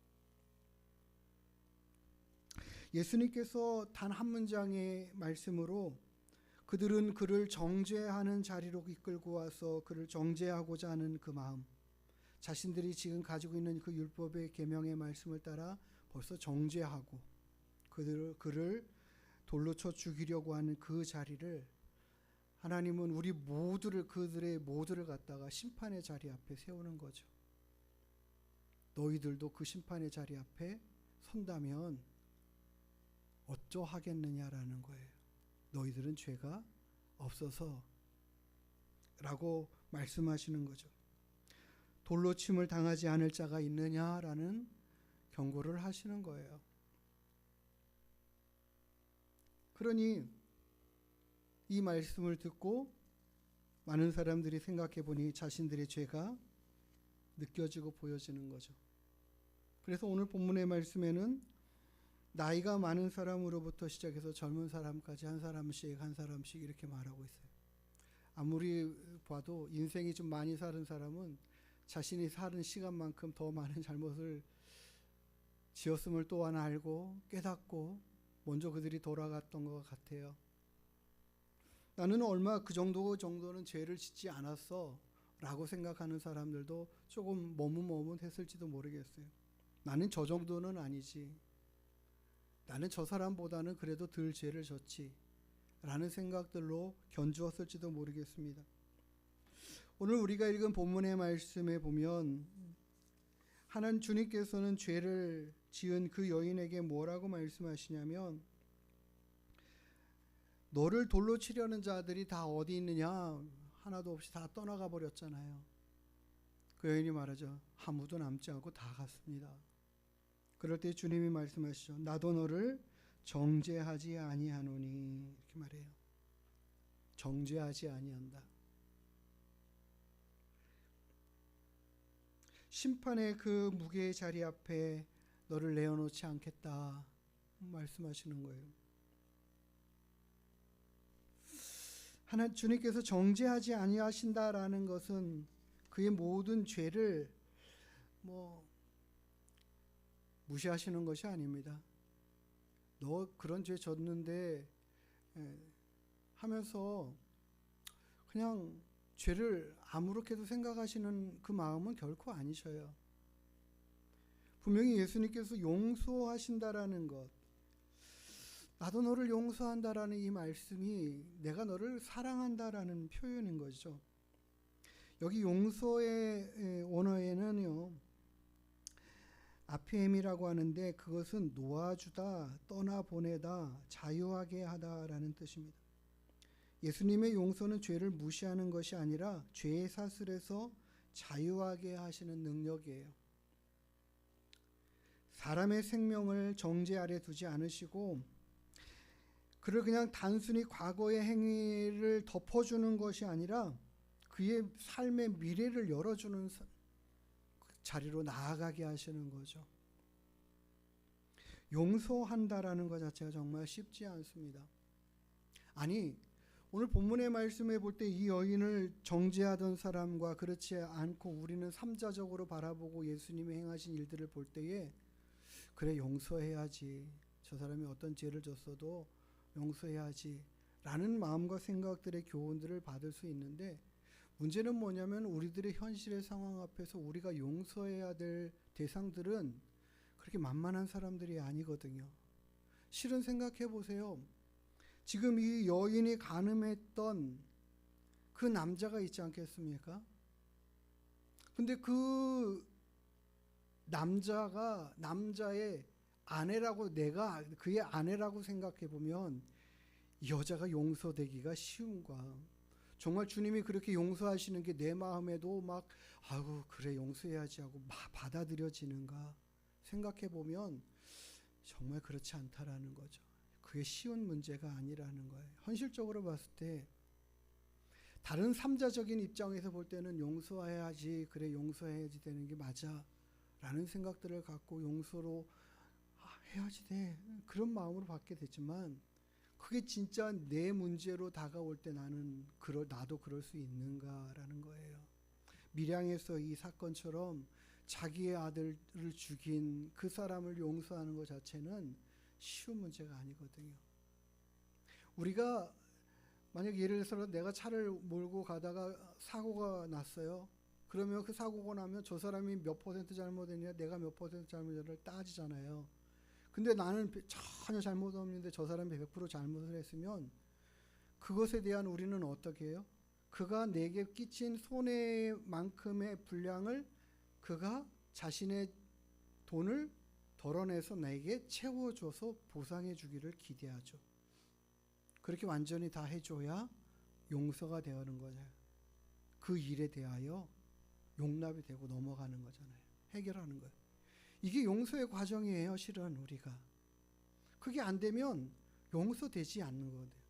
S1: 예수님께서 단 한 문장의 말씀으로 그들은 그를 정죄하는 자리로 이끌고 와서 그를 정죄하고자 하는 그 마음, 자신들이 지금 가지고 있는 그 율법의 계명의 말씀을 따라 벌써 정죄하고 그를 돌로 쳐 죽이려고 하는 그 자리를 하나님은 우리 모두를, 그들의 모두를 갖다가 심판의 자리 앞에 세우는 거죠. 너희들도 그 심판의 자리 앞에 선다면 어쩌하겠느냐라는 거예요. 너희들은 죄가 없어서 라고 말씀하시는 거죠. 돌로 침을 당하지 않을 자가 있느냐라는 경고를 하시는 거예요. 그러니 이 말씀을 듣고 많은 사람들이 생각해 보니 자신들의 죄가 느껴지고 보여지는 거죠. 그래서 오늘 본문의 말씀에는 나이가 많은 사람으로부터 시작해서 젊은 사람까지 한 사람씩 이렇게 말하고 있어요. 아무리 봐도 인생이 좀 많이 사는 사람은 자신이 사는 시간만큼 더 많은 잘못을 지었음을 또한 알고 깨닫고 먼저 그들이 돌아갔던 것 같아요. 나는 얼마 그 정도는 죄를 짓지 않았어 라고 생각하는 사람들도 조금 머뭇머뭇했을지도 모르겠어요. 나는 저 정도는 아니지, 나는 저 사람보다는 그래도 덜 죄를 졌지 라는 생각들로 견주었을지도 모르겠습니다. 오늘 우리가 읽은 본문의 말씀에 보면 하나님 주님께서는 죄를 지은 그 여인에게 뭐라고 말씀하시냐면, 너를 돌로 치려는 자들이 다 어디 있느냐, 하나도 없이 다 떠나가 버렸잖아요. 그 여인이 말하죠. 아무도 남지 않고 다 갔습니다. 그럴 때 주님이 말씀하시죠. 나도 너를 정죄하지 아니하노니, 이렇게 말해요. 정죄하지 아니한다. 심판의 그 무게의 자리 앞에 너를 내어놓지 않겠다 말씀하시는 거예요. 하나님 주님께서 정죄하지 아니하신다라는 것은 그의 모든 죄를 무시하시는 것이 아닙니다. 너 그런 죄 졌는데 하면서 그냥 죄를 아무렇게도 생각하시는 그 마음은 결코 아니셔요. 분명히 예수님께서 용서하신다라는 것, 나도 너를 용서한다라는 이 말씀이 내가 너를 사랑한다라는 표현인 거죠. 여기 용서의 원어에는요, 아피엠이라고 하는데 그것은 놓아주다, 떠나보내다, 자유하게 하다라는 뜻입니다. 예수님의 용서는 죄를 무시하는 것이 아니라 죄의 사슬에서 자유하게 하시는 능력이에요. 사람의 생명을 정죄 아래 두지 않으시고 그를 그냥 단순히 과거의 행위를 덮어주는 것이 아니라 그의 삶의 미래를 열어주는 자리로 나아가게 하시는 거죠. 용서한다라는 것 자체가 정말 쉽지 않습니다. 아니, 오늘 본문의 말씀에 볼 때 이 여인을 정죄하던 사람과 그렇지 않고 우리는 삼자적으로 바라보고 예수님이 행하신 일들을 볼 때에 그래, 용서해야지, 저 사람이 어떤 죄를 졌어도 용서해야지 라는 마음과 생각들의 교훈들을 받을 수 있는데, 문제는 뭐냐면 우리들의 현실의 상황 앞에서 우리가 용서해야 될 대상들은 그렇게 만만한 사람들이 아니거든요. 실은 생각해 보세요. 지금 이 여인이 간음했던 그 남자가 있지 않겠습니까? 근데 그 남자가 남자의 아내라고, 내가 그의 아내라고 생각해 보면 여자가 용서되기가 쉬운가? 정말 주님이 그렇게 용서하시는 게 내 마음에도 막 아이고 그래 용서해야지 하고 막 받아들여지는가 생각해 보면 정말 그렇지 않다라는 거죠. 그게 쉬운 문제가 아니라는 거예요. 현실적으로 봤을 때 다른 삼자적인 입장에서 볼 때는 용서해야지, 그래 용서해야지 되는 게 맞아 라는 생각들을 갖고 용서로 해야지 돼 그런 마음으로 받게 되지만, 그게 진짜 내 문제로 다가올 때 나도 그럴 수 있는가라는 거예요. 밀양에서 이 사건처럼 자기의 아들을 죽인 그 사람을 용서하는 것 자체는 쉬운 문제가 아니거든요. 우리가 만약 예를 들어서 내가 차를 몰고 가다가 사고가 났어요. 그러면 그 사고가 나면 저 사람이 몇 퍼센트 잘못했냐, 내가 몇 퍼센트 잘못했냐를 따지잖아요. 근데 나는 전혀 잘못 없는데 저 사람이 100% 잘못을 했으면 그것에 대한 우리는 어떻게 해요? 그가 내게 끼친 손해만큼의 분량을 그가 자신의 돈을 덜어내서 내게 채워줘서 보상해 주기를 기대하죠. 그렇게 완전히 다 해줘야 용서가 되는 거잖아요. 그 일에 대하여 용납이 되고 넘어가는 거잖아요. 해결하는 거예요. 이게 용서의 과정이에요. 실은 우리가 그게 안 되면 용서되지 않는 거거든요.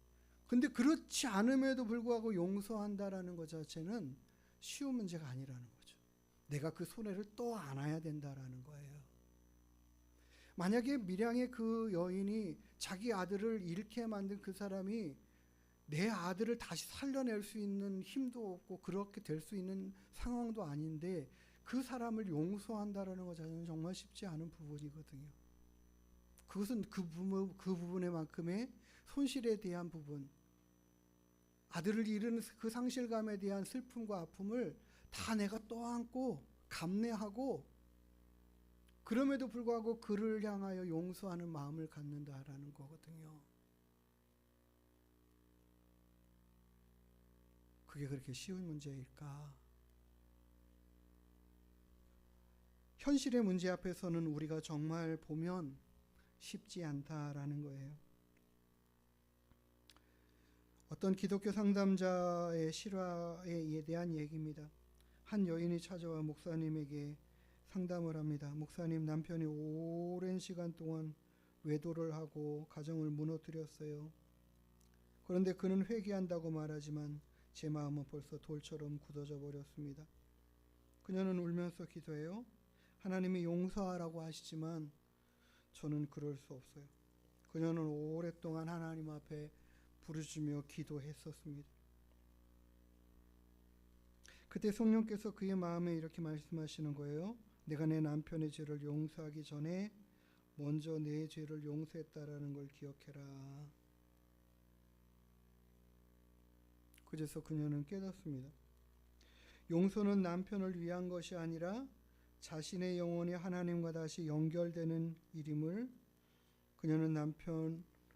S1: 근데 그렇지 않음에도 불구하고 용서한다라는 것 자체는 쉬운 문제가 아니라는 거죠. 내가 그 손해를 또 안아야 된다라는 거예요. 만약에 밀양의 그 여인이 자기 아들을 잃게 만든 그 사람이 내 아들을 다시 살려낼 수 있는 힘도 없고 그렇게 될 수 있는 상황도 아닌데 그 사람을 용서한다라는 것 자체는 정말 쉽지 않은 부분이거든요. 그것은 그 부분에만큼의 손실에 대한 부분, 아들을 잃은 그 상실감에 대한 슬픔과 아픔을 다 내가 떠안고 감내하고 그럼에도 불구하고 그를 향하여 용서하는 마음을 갖는다라는 거거든요. 그게 그렇게 쉬운 문제일까? 현실의 문제 앞에서는 우리가 정말 보면 쉽지 않다라는 거예요. 어떤 기독교 상담자의 실화에 대한 얘기입니다. 한 여인이 찾아와 목사님에게 상담을 합니다. 목사님, 남편이 오랜 시간 동안 외도를 하고 가정을 무너뜨렸어요. 그런데 그는 회개한다고 말하지만 제 마음은 벌써 돌처럼 굳어져 버렸습니다. 그녀는 울면서 기도해요. 하나님이 용서하라고 하시지만 저는 그럴 수 없어요. 그녀는 오랫동안 하나님 앞에 부르짖으며 기도했었습니다. 그때 성령께서 그의 마음에 이렇게 말씀하시는 거예요. 내가 내 남편의 죄를 용서하기 전에 먼저 내 죄를 용서했다라는 걸 기억해라. 그래서 그녀는 깨닫습니다. 용서는 남편을 위한 것이 아니라 자신의 영혼이 하나님과 다시 연결되는 일임을 그녀는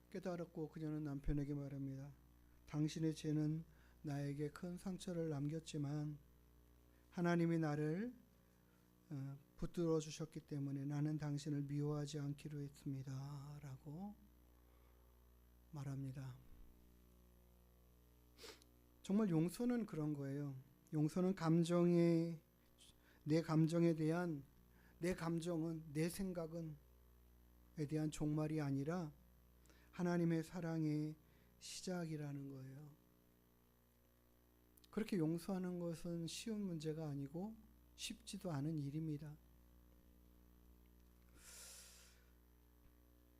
S1: 깨달았고 그녀는 남편에게 말합니다. 당신의 죄는 나에게 큰 상처를 남겼지만 하나님이 나를 붙들어 주셨기 때문에 나는 당신을 미워하지 않기로 했습니다. 라고 말합니다. 정말 용서는 그런 거예요. 용서는 내 감정에 대한, 내 감정은, 내 생각은 에 대한 종말이 아니라 하나님의 사랑의 시작이라는 거예요. 그렇게 용서하는 것은 쉬운 문제가 아니고 쉽지도 않은 일입니다.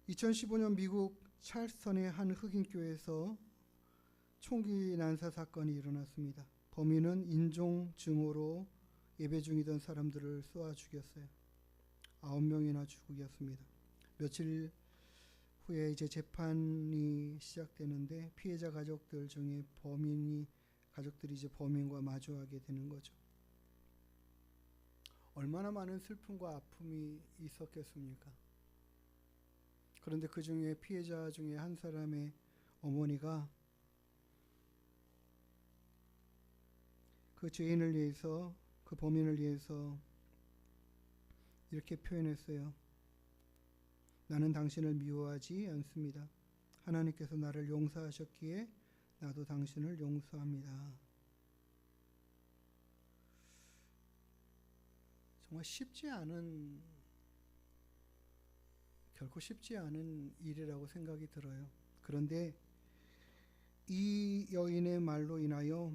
S1: 2015년 미국 찰스턴의 한 흑인교회에서 총기 난사 사건이 일어났습니다. 범인은 인종 증오로 예배 중이던 사람들을 쏘아 죽였어요. 9명이나 죽였습니다. 며칠 후에 이제 재판이 시작되는데 피해자 가족들 중에 가족들이 이제 범인과 마주하게 되는 거죠. 얼마나 많은 슬픔과 아픔이 있었겠습니까? 그런데 그 중에 피해자 중에 한 사람의 어머니가 그 죄인을 위해서, 그 범인을 위해서 이렇게 표현했어요. 나는 당신을 미워하지 않습니다. 하나님께서 나를 용서하셨기에 나도 당신을 용서합니다. 정말 결코 쉽지 않은 일이라고 생각이 들어요. 그런데 이 여인의 말로 인하여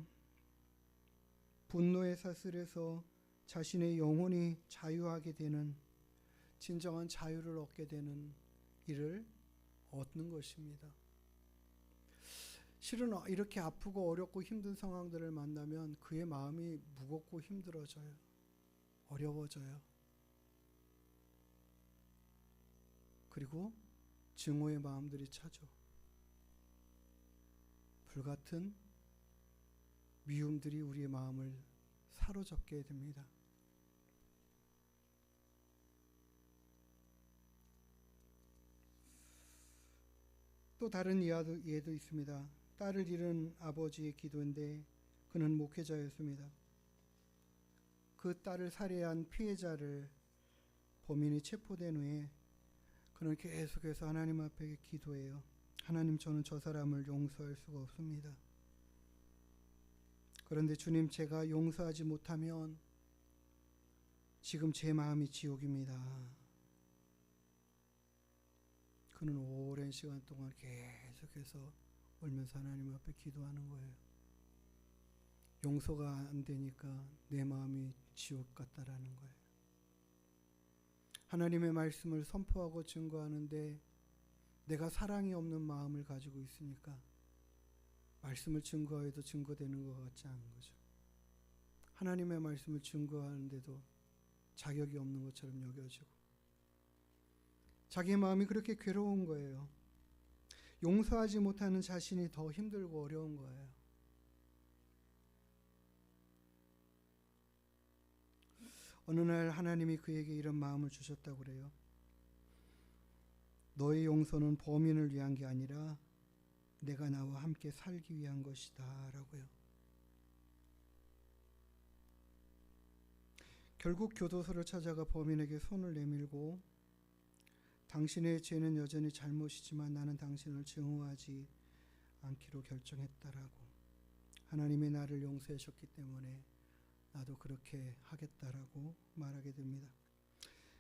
S1: 분노의 사슬에서 자신의 영혼이 자유하게 되는, 진정한 자유를 얻게 되는 일을 얻는 것입니다. 실은 이렇게 아프고 어렵고 힘든 상황들을 만나면 그의 마음이 무겁고 힘들어져요. 어려워져요. 그리고 증오의 마음들이 차죠. 불같은 미움들이 우리의 마음을 사로잡게 됩니다. 또 다른 예도 있습니다. 딸을 잃은 아버지의 기도인데 그는 목회자였습니다. 그 딸을 살해한 피해자를 범인이 체포된 후에 그는 계속해서 하나님 앞에 기도해요. 하나님, 저는 저 사람을 용서할 수가 없습니다. 그런데 주님, 제가 용서하지 못하면 지금 제 마음이 지옥입니다. 그는 오랜 시간 동안 계속해서 울면서 하나님 앞에 기도하는 거예요. 용서가 안 되니까 내 마음이 지옥 같다라는 거예요. 하나님의 말씀을 선포하고 증거하는데 내가 사랑이 없는 마음을 가지고 있으니까 말씀을 증거해도 증거되는 것 같지 않은 거죠. 하나님의 말씀을 증거하는데도 자격이 없는 것처럼 여겨지고 자기의 마음이 그렇게 괴로운 거예요. 용서하지 못하는 자신이 더 힘들고 어려운 거예요. 어느 날 하나님이 그에게 이런 마음을 주셨다고 그래요. 너의 용서는 범인을 위한 게 아니라 내가 나와 함께 살기 위한 것이다 라고요. 결국 교도소를 찾아가 범인에게 손을 내밀고 당신의 죄는 여전히 잘못이지만 나는 당신을 증오하지 않기로 결정했다라고, 하나님이 나를 용서하셨기 때문에 나도 그렇게 하겠다라고 말하게 됩니다.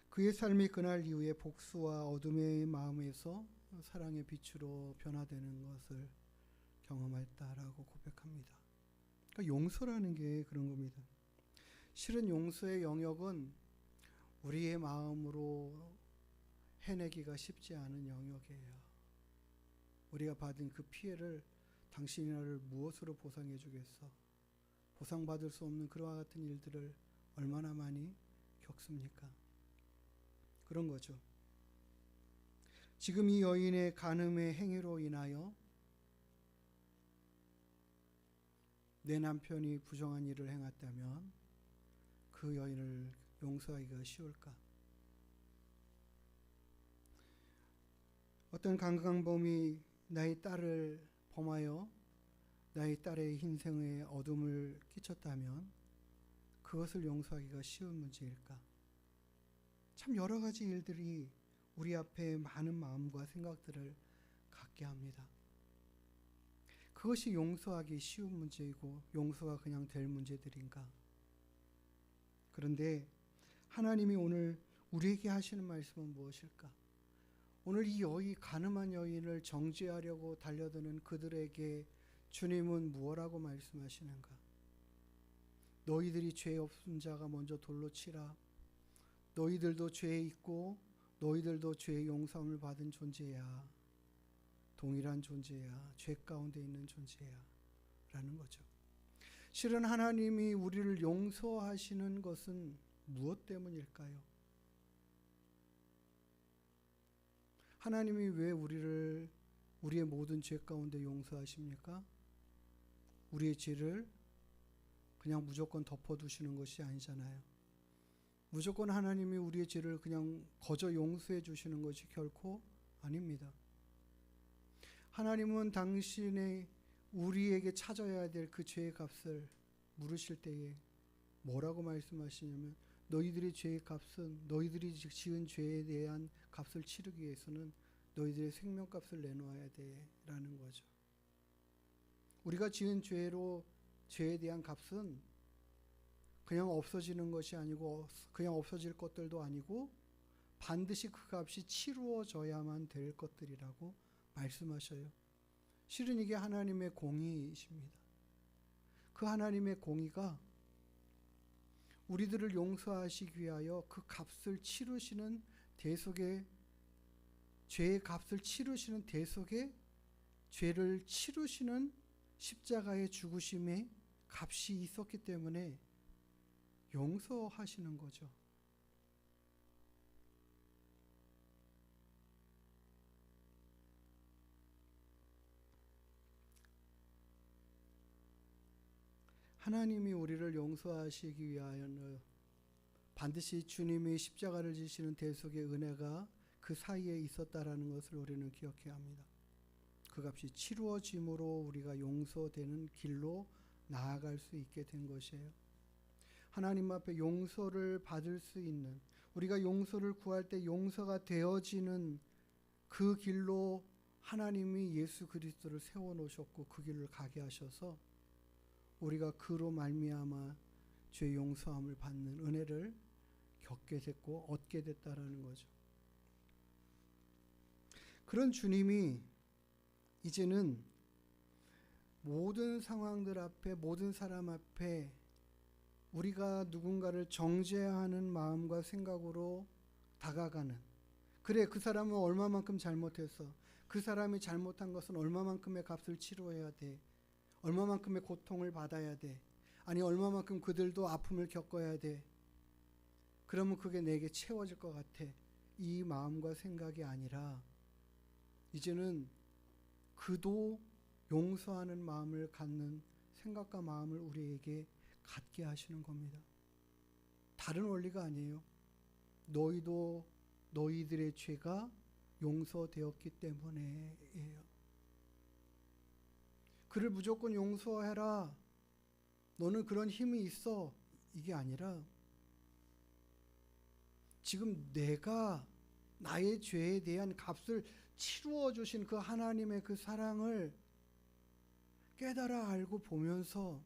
S1: 그의 삶이 그날 이후에 복수와 어둠의 마음에서 사랑의 빛으로 변화되는 것을 경험했다라고 고백합니다. 그러니까 용서라는 게 그런 겁니다. 실은 용서의 영역은 우리의 마음으로 해내기가 쉽지 않은 영역이에요. 우리가 받은 그 피해를 당신이 나를 무엇으로 보상해 주겠어? 보상받을 수 없는 그와 같은 일들을 얼마나 많이 겪습니까? 그런 거죠. 지금 이 여인의 간음의 행위로 인하여 내 남편이 부정한 일을 행했다면 그 여인을 용서하기가 쉬울까? 어떤 강간범이 나의 딸을 범하여 나의 딸의 인생에 어둠을 끼쳤다면 그것을 용서하기가 쉬운 문제일까? 참 여러 가지 일들이 우리 앞에 많은 마음과 생각들을 갖게 합니다. 그것이 용서하기 쉬운 문제이고 용서가 그냥 될 문제들인가? 그런데 하나님이 오늘 우리에게 하시는 말씀은 무엇일까? 오늘 이 가늠한 여인을 정죄하려고 달려드는 그들에게 주님은 무엇라고 말씀하시는가? 너희들이 죄 없은 자가 먼저 돌로 치라. 너희들도 죄에 있고 너희들도 죄의 용서함을 받은 존재야. 동일한 존재야. 죄 가운데 있는 존재야. 라는 거죠. 실은 하나님이 우리를 용서하시는 것은 무엇 때문일까요? 하나님이 왜 우리의 모든 죄 가운데 용서하십니까? 우리의 죄를 그냥 무조건 덮어두시는 것이 아니잖아요. 무조건 하나님이 우리의 죄를 그냥 거저 용서해 주시는 것이 결코 아닙니다. 하나님은 당신의 우리에게 찾아야 될 그 죄의 값을 물으실 때에 뭐라고 말씀하시냐면 너희들의 죄의 값은 너희들이 지은 죄에 대한 값을 치르기 위해서는 너희들의 생명값을 내놓아야 돼 라는 거죠. 우리가 지은 죄에 대한 값은 그냥 없어지는 것이 아니고 그냥 없어질 것들도 아니고 반드시 그 값이 치루어져야만 될 것들이라고 말씀하셔요. 실은 이게 하나님의 공의이십니다. 그 하나님의 공의가 우리들을 용서하시기 위하여 그 값을 치르시는 대속의 죄의 값을 치르시는 대속의 죄를 치르시는 십자가의 죽으심의 값이 있었기 때문에 용서하시는 거죠. 하나님이 우리를 용서하시기 위하여는 반드시 주님이 십자가를 지시는 대속의 은혜가 그 사이에 있었다라는 것을 우리는 기억해야 합니다. 그 값이 치루어짐으로 우리가 용서되는 길로 나아갈 수 있게 된 것이에요. 하나님 앞에 용서를 받을 수 있는, 우리가 용서를 구할 때 용서가 되어지는 그 길로 하나님이 예수 그리스도를 세워놓으셨고 그 길을 가게 하셔서 우리가 그로 말미암아 죄 용서함을 받는 은혜를 겪게 됐고 얻게 됐다라는 거죠. 그런 주님이 이제는 모든 상황들 앞에, 모든 사람 앞에 우리가 누군가를 정죄하는 마음과 생각으로 다가가는, 그래 그 사람은 얼마만큼 잘못했어, 그 사람이 잘못한 것은 얼마만큼의 값을 치러야 돼, 얼마만큼의 고통을 받아야 돼, 아니 얼마만큼 그들도 아픔을 겪어야 돼, 그러면 그게 내게 채워질 것 같아, 이 마음과 생각이 아니라 이제는 그도 용서하는 마음을 갖는 생각과 마음을 우리에게 갖게 하시는 겁니다. 다른 원리가 아니에요. 너희도 너희들의 죄가 용서되었기 때문에예요. 그를 무조건 용서해라, 너는 그런 힘이 있어, 이게 아니라 지금 내가 나의 죄에 대한 값을 치루어 주신 그 하나님의 그 사랑을 깨달아 알고 보면서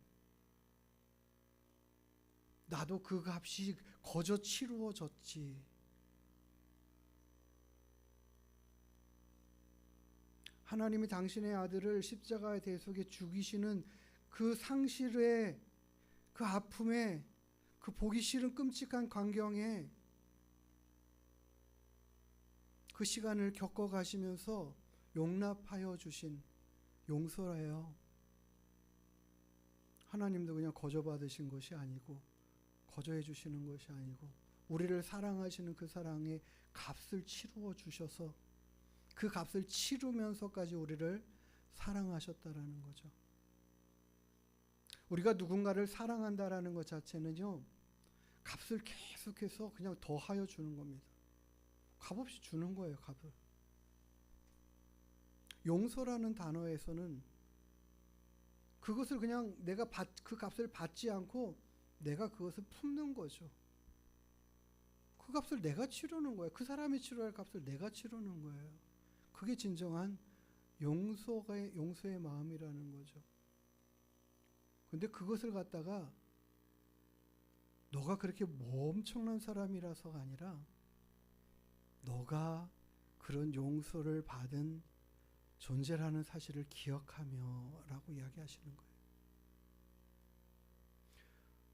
S1: 나도 그 값이 거저 치루어졌지, 하나님이 당신의 아들을 십자가의 대속에 죽이시는 그 상실의 그 아픔에, 그 보기 싫은 끔찍한 광경에 그 시간을 겪어가시면서 용납하여 주신 용서예요. 하나님도 그냥 거저 받으신 것이 아니고, 거저해 주시는 것이 아니고, 우리를 사랑하시는 그 사랑의 값을 치루어 주셔서 그 값을 치르면서까지 우리를 사랑하셨다라는 거죠. 우리가 누군가를 사랑한다라는 것 자체는요, 값을 계속해서 그냥 더하여 주는 겁니다. 값없이 주는 거예요, 값을. 용서라는 단어에서는 그것을 그냥 내가 그 값을 받지 않고 내가 그것을 품는 거죠. 그 값을 내가 치르는 거예요. 그 사람이 치러야 할 값을 내가 치르는 거예요. 그게 진정한 용서의 마음이라는 거죠. 근데 그것을 갖다가 너가 그렇게 엄청난 사람이라서가 아니라 너가 그런 용서를 받은 존재라는 사실을 기억하며 라고 이야기하시는 거예요.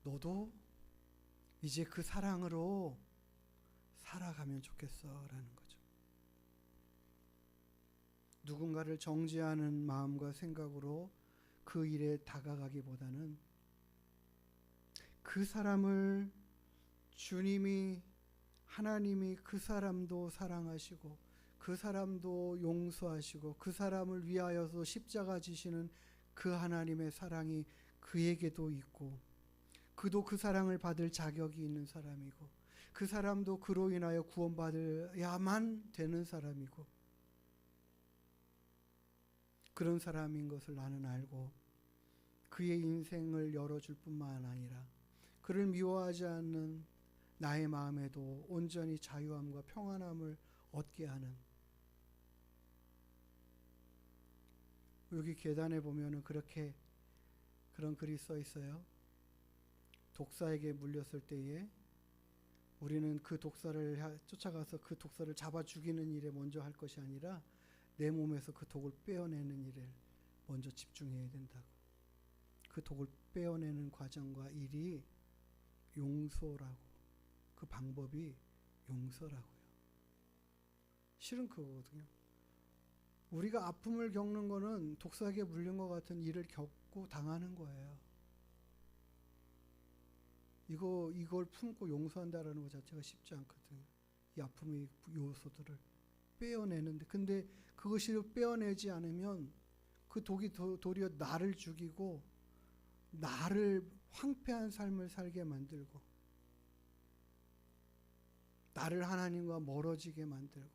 S1: 너도 이제 그 사랑으로 살아가면 좋겠어 라는 거죠. 누군가를 정죄하는 마음과 생각으로 그 일에 다가가기보다는 그 사람을 주님이, 하나님이 그 사람도 사랑하시고 그 사람도 용서하시고 그 사람을 위하여서 십자가 지시는 그 하나님의 사랑이 그에게도 있고, 그도 그 사랑을 받을 자격이 있는 사람이고, 그 사람도 그로 인하여 구원받아야만 되는 사람이고, 그런 사람인 것을 나는 알고 그의 인생을 열어줄 뿐만 아니라 그를 미워하지 않는 나의 마음에도 온전히 자유함과 평안함을 얻게 하는, 여기 계단에 보면은 그렇게 그런 글이 써 있어요. 독사에게 물렸을 때에 우리는 그 독사를 쫓아가서 그 독사를 잡아 죽이는 일에 먼저 할 것이 아니라 내 몸에서 그 독을 빼어내는 일에 먼저 집중해야 된다고. 그 독을 빼어내는 과정과 일이 용서라고. 그 방법이 용서라고요. 실은 그거거든요. 우리가 아픔을 겪는 거는 독사에게 물린 것 같은 일을 겪고 당하는 거예요. 이걸 품고 용서한다라는 것 자체가 쉽지 않거든요. 이 아픔의 요소들을 빼어내는데, 근데 그것이 빼어내지 않으면 그 독이 도리어 나를 죽이고 나를 황폐한 삶을 살게 만들고 나를 하나님과 멀어지게 만들고,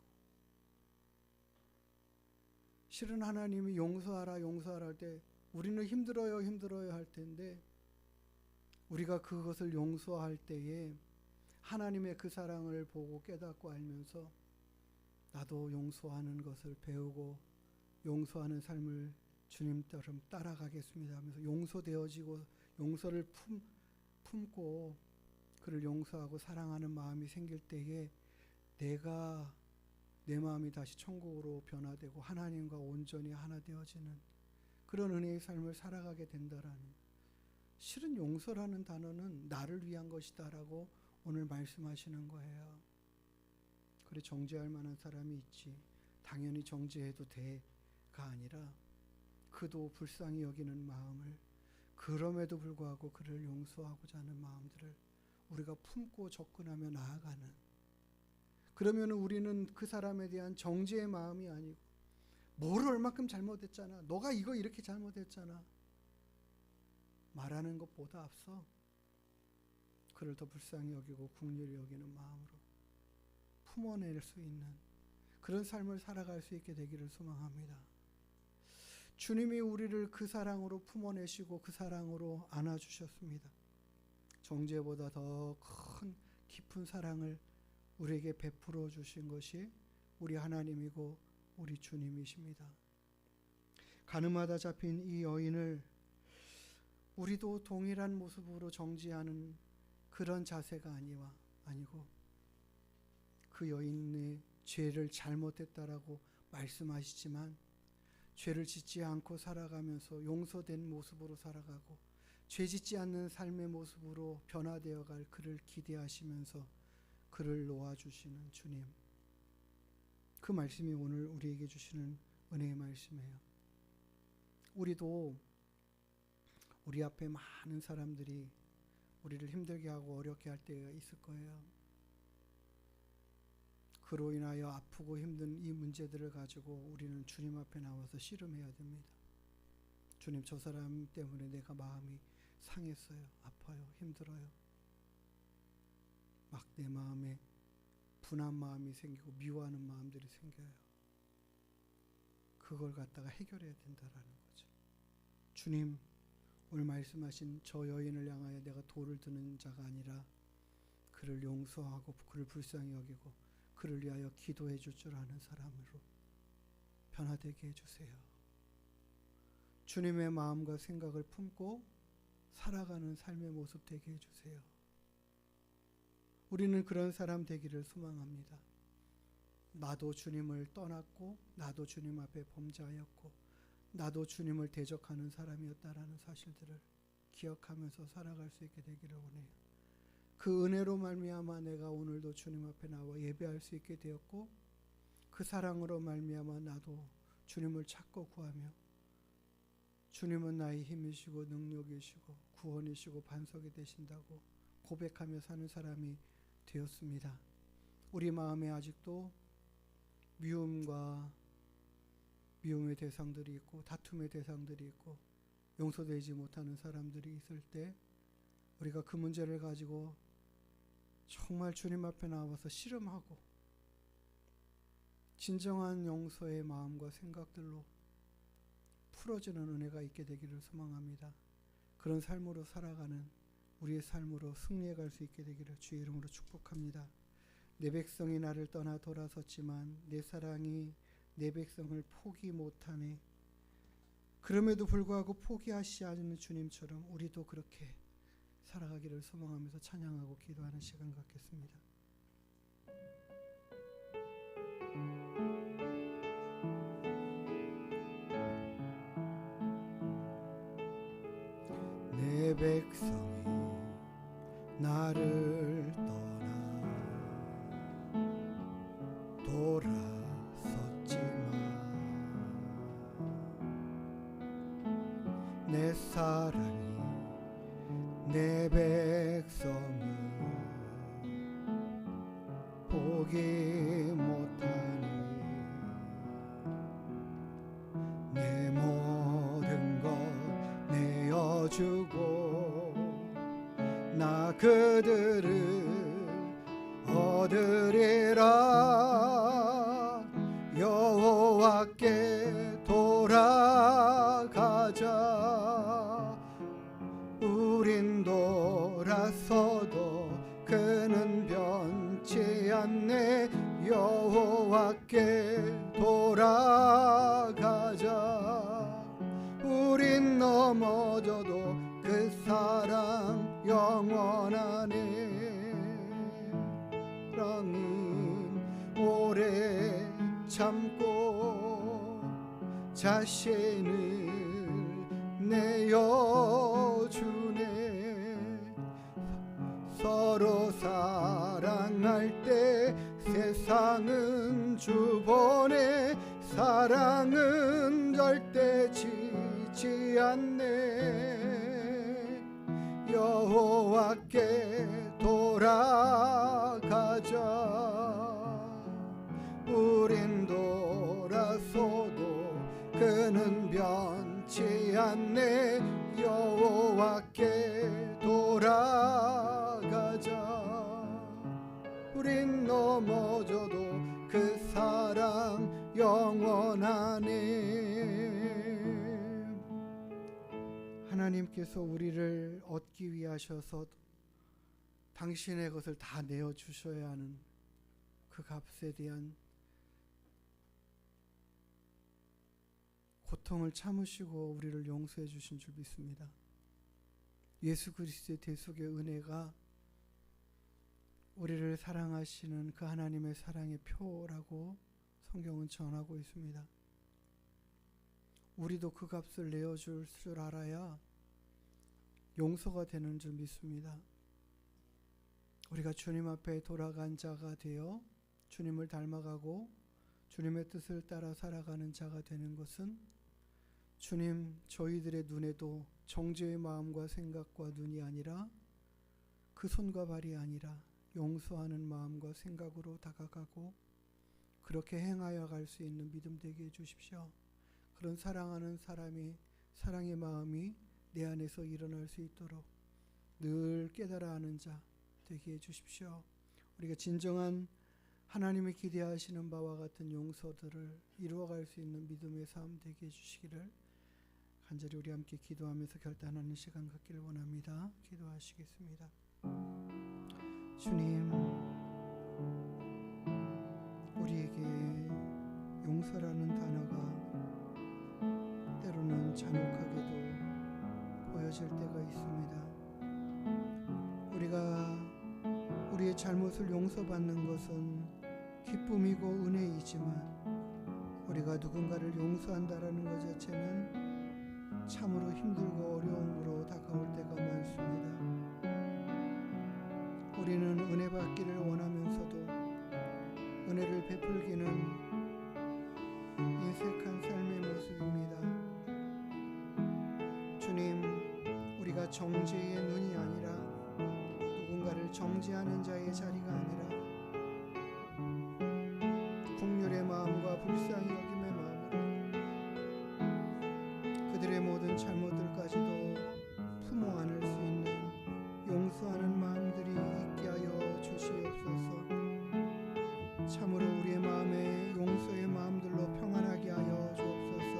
S1: 실은 하나님이 용서하라 용서하라 할 때 우리는 힘들어요 할 텐데, 우리가 그것을 용서할 때에 하나님의 그 사랑을 보고 깨닫고 알면서 나도 용서하는 것을 배우고 용서하는 삶을 주님처럼 따라가겠습니다 하면서 용서되어지고 용서를 품고 그를 용서하고 사랑하는 마음이 생길 때에 내가 내 마음이 다시 천국으로 변화되고 하나님과 온전히 하나 되어지는 그런 은혜의 삶을 살아가게 된다라는, 실은 용서라는 단어는 나를 위한 것이다라고 오늘 말씀하시는 거예요. 그래, 정죄할 만한 사람이 있지, 당연히 정죄해도 돼가 아니라 그도 불쌍히 여기는 마음을, 그럼에도 불구하고 그를 용서하고자 하는 마음들을 우리가 품고 접근하며 나아가는, 그러면 우리는 그 사람에 대한 정죄의 마음이 아니고 뭘 얼마큼 잘못했잖아, 너가 이거 이렇게 잘못했잖아 말하는 것보다 앞서 그를 더 불쌍히 여기고 긍휼히 여기는 마음으로 품어낼 수 있는 그런 삶을 살아갈 수 있게 되기를 소망합니다. 주님이 우리를 그 사랑으로 품어내시고 그 사랑으로 안아주셨습니다. 정죄보다 더 큰 깊은 사랑을 우리에게 베풀어 주신 것이 우리 하나님이고 우리 주님이십니다. 가늠하다 잡힌 이 여인을 우리도 동일한 모습으로 정죄하는 그런 자세가 아니고 그 여인의 죄를 잘못했다라고 말씀하시지만 죄를 짓지 않고 살아가면서 용서된 모습으로 살아가고 죄 짓지 않는 삶의 모습으로 변화되어 갈 그를 기대하시면서 그를 놓아주시는 주님, 그 말씀이 오늘 우리에게 주시는 은혜의 말씀이에요. 우리도 우리 앞에 많은 사람들이 우리를 힘들게 하고 어렵게 할 때가 있을 거예요. 그로 인하여 아프고 힘든 이 문제들을 가지고 우리는 주님 앞에 나와서 씨름해야 됩니다. 주님, 저 사람 때문에 내가 마음이 상했어요. 아파요. 힘들어요. 막 내 마음에 분한 마음이 생기고 미워하는 마음들이 생겨요. 그걸 갖다가 해결해야 된다라는 거죠. 주님, 오늘 말씀하신 저 여인을 향하여 내가 돌을 드는 자가 아니라 그를 용서하고 그를 불쌍히 여기고 그를 위하여 기도해 줄 줄 아는 사람으로 변화되게 해주세요. 주님의 마음과 생각을 품고 살아가는 삶의 모습 되게 해주세요. 우리는 그런 사람 되기를 소망합니다. 나도 주님을 떠났고 나도 주님 앞에 범죄하였고 나도 주님을 대적하는 사람이었다라는 사실들을 기억하면서 살아갈 수 있게 되기를 원해요. 그 은혜로 말미암아 내가 오늘도 주님 앞에 나와 예배할 수 있게 되었고 그 사랑으로 말미암아 나도 주님을 찾고 구하며 주님은 나의 힘이시고 능력이시고 구원이시고 반석이 되신다고 고백하며 사는 사람이 되었습니다. 우리 마음에 아직도 미움의 대상들이 있고 다툼의 대상들이 있고 용서되지 못하는 사람들이 있을 때 우리가 그 문제를 가지고 정말 주님 앞에 나와서 씨름하고 진정한 용서의 마음과 생각들로 풀어주는 은혜가 있게 되기를 소망합니다. 그런 삶으로 살아가는 우리의 삶으로 승리해 갈 수 있게 되기를 주의 이름으로 축복합니다. 내 백성이 나를 떠나 돌아섰지만 내 사랑이 내 백성을 포기 못하네. 그럼에도 불구하고 포기하시지 않는 주님처럼 우리도 그렇게 살아가기를 소망하면서 찬양하고 기도하는 시간 갖겠습니다. 내 백성이 나를 떠나 돌아섰지만 내 사랑이 내 백성을 포기 못하니 내 모든 것 내어주고 나 그들을 얻으리라. 여호와께 돌아가자. 우린 돌아서도 그는 변치 않네. 여호와께 돌아가자. 우린 넘어져도 그 사랑 영원하네. 사랑은 오래 참고 자신을 내어주네. 서로 사랑할 때 세상은 주보내. 사랑은 절대 지지 않네. 여호와께 돌아가자. 우린 돌아서도 그는 변치 않네. 여호와께 돌아가자. 우린 넘어져도 그 사랑 영원하네. 하나님께서 우리를 얻기 위하셔서 당신의 것을 다 내어주셔야 하는 그 값에 대한 고통을 참으시고 우리를 용서해 주신 줄 믿습니다. 예수 그리스도의 대속의 은혜가 우리를 사랑하시는 그 하나님의 사랑의 표라고 성경은 전하고 있습니다. 우리도 그 값을 내어줄 줄 알아야 용서가 되는 줄 믿습니다. 우리가 주님 앞에 돌아간 자가 되어 주님을 닮아가고 주님의 뜻을 따라 살아가는 자가 되는 것은 주님 저희들의 눈에도 정죄의 마음과 생각과 눈이 아니라 그 손과 발이 아니라 용서하는 마음과 생각으로 다가가고 그렇게 행하여 갈 수 있는 믿음 되게 해주십시오. 그런 사랑하는 사람이 사랑의 마음이 내 안에서 일어날 수 있도록 늘 깨달아 하는 자 되게 해주십시오. 우리가 진정한 하나님이 기대하시는 바와 같은 용서들을 이루어갈 수 있는 믿음의 삶 되게 해주시기를 간절히 우리 함께 기도하면서 결단하는 시간 갖기를 원합니다. 기도하시겠습니다. 주님, 우리에게 용서라는 단어가 때로는 잔혹하게도 보여질 때가 있습니다. 우리가 우리의 잘못을 용서받는 것은 기쁨이고 은혜이지만 우리가 누군가를 용서한다라는 것 자체는 참으로 힘들고 어려움으로 다가올 때가 많습니다. 우리는 은혜 받기를 원하면서도 은혜를 베풀기는 인색한 삶의 모습입니다. 주님, 우리가 정죄의 눈이 아니라 누군가를 정죄하는 자의 자리가 아니라 긍휼의 마음과 불쌍히 여김의 마음으로 그들의 모든 잘못들까지도 품어 안을 수 있는 용서하는 마음들이 있게 하여 주시옵소서. 참으로 우리의 마음에 용서의 마음들로 평안하게 하여 주옵소서.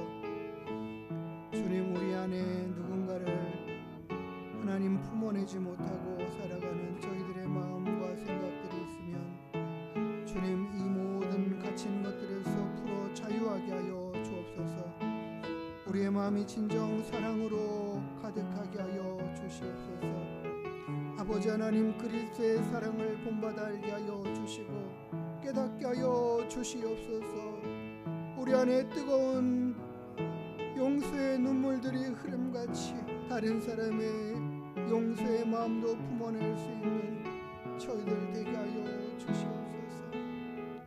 S1: 품어내지 못하고 살아가는 저희들의 마음과 생각들이 있으면 주님, 이 모든 갇힌 것들에서 풀어 자유하게 하여 주옵소서. 우리의 마음이 진정 사랑으로 가득하게 하여 주시옵소서. 아버지 하나님, 그리스도의 사랑을 본받아 알게 하여 주시고 깨닫게 하여 주시옵소서. 우리 안에 뜨거운 용서의 눈물들이 흐름같이 다른 사람의 용서의 마음도 품어낼 수 있는 저희들 되게 하여 주시옵소서.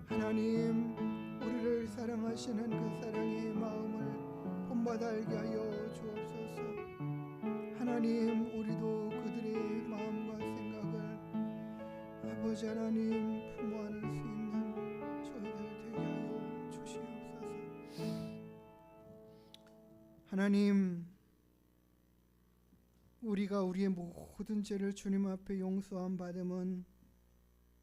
S1: 하나님, 우리를 사랑하시는 그 사랑의 마음을 본받아 알게 하여 주옵소서. 하나님, 우리도 그들의 마음과 생각을 아버지 하나님 품어 안을 수 있는 저희들 되게 하여 주시옵소서. 하나님, 우리가 우리의 모든 죄를 주님 앞에 용서함 받음은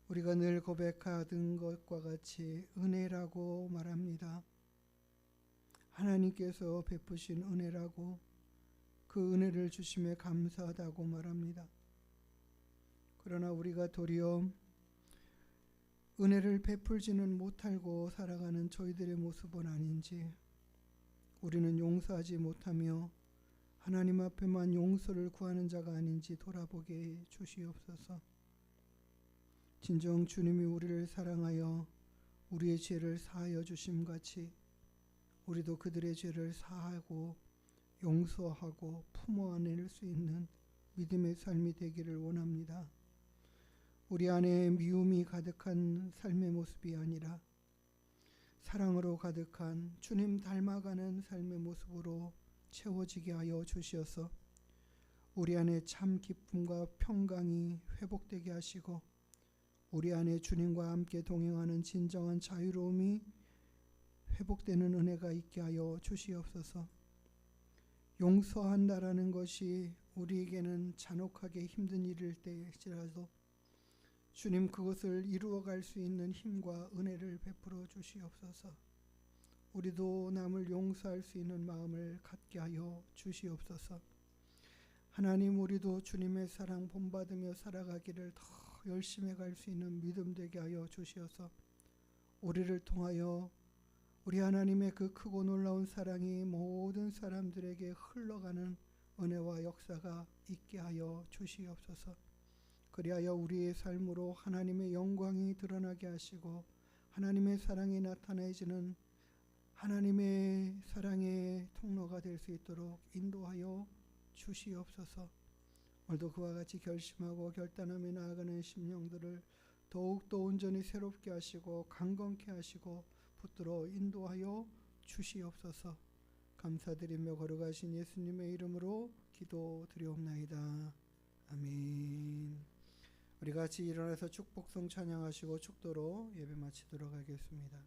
S1: 우리가 늘 고백하던 것과 같이 은혜라고 말합니다. 하나님께서 베푸신 은혜라고, 그 은혜를 주심에 감사하다고 말합니다. 그러나 우리가 도리어 은혜를 베풀지는 못하고 살아가는 저희들의 모습은 아닌지, 우리는 용서하지 못하며 하나님 앞에만 용서를 구하는 자가 아닌지 돌아보게 주시옵소서. 진정 주님이 우리를 사랑하여 우리의 죄를 사하여 주심같이 우리도 그들의 죄를 사하고 용서하고 품어 안을 수 있는 믿음의 삶이 되기를 원합니다. 우리 안에 미움이 가득한 삶의 모습이 아니라 사랑으로 가득한 주님 닮아가는 삶의 모습으로 채워지게 하여 주시어서 우리 안에 참 기쁨과 평강이 회복되게 하시고 우리 안에 주님과 함께 동행하는 진정한 자유로움이 회복되는 은혜가 있게 하여 주시옵소서. 용서한다라는 것이 우리에게는 잔혹하게 힘든 일일 때일지라도 주님, 그것을 이루어갈 수 있는 힘과 은혜를 베풀어 주시옵소서. 우리도 남을 용서할 수 있는 마음을 갖게 하여 주시옵소서. 하나님, 우리도 주님의 사랑 본받으며 살아가기를 더 열심히 갈 수 있는 믿음 되게 하여 주시어서 우리를 통하여 우리 하나님의 그 크고 놀라운 사랑이 모든 사람들에게 흘러가는 은혜와 역사가 있게 하여 주시옵소서. 그리하여 우리의 삶으로 하나님의 영광이 드러나게 하시고 하나님의 사랑이 나타내지는 하나님의 사랑의 통로가 될 수 있도록 인도하여 주시옵소서. 오늘도 그와 같이 결심하고 결단하며 나아가는 심령들을 더욱더 온전히 새롭게 하시고 강건케 하시고 붙들어 인도하여 주시옵소서. 감사드리며 걸어가신 예수님의 이름으로 기도드리옵나이다. 아멘. 우리 같이 일어나서 축복송 찬양하시고 축도로 예배 마치도록 하겠습니다.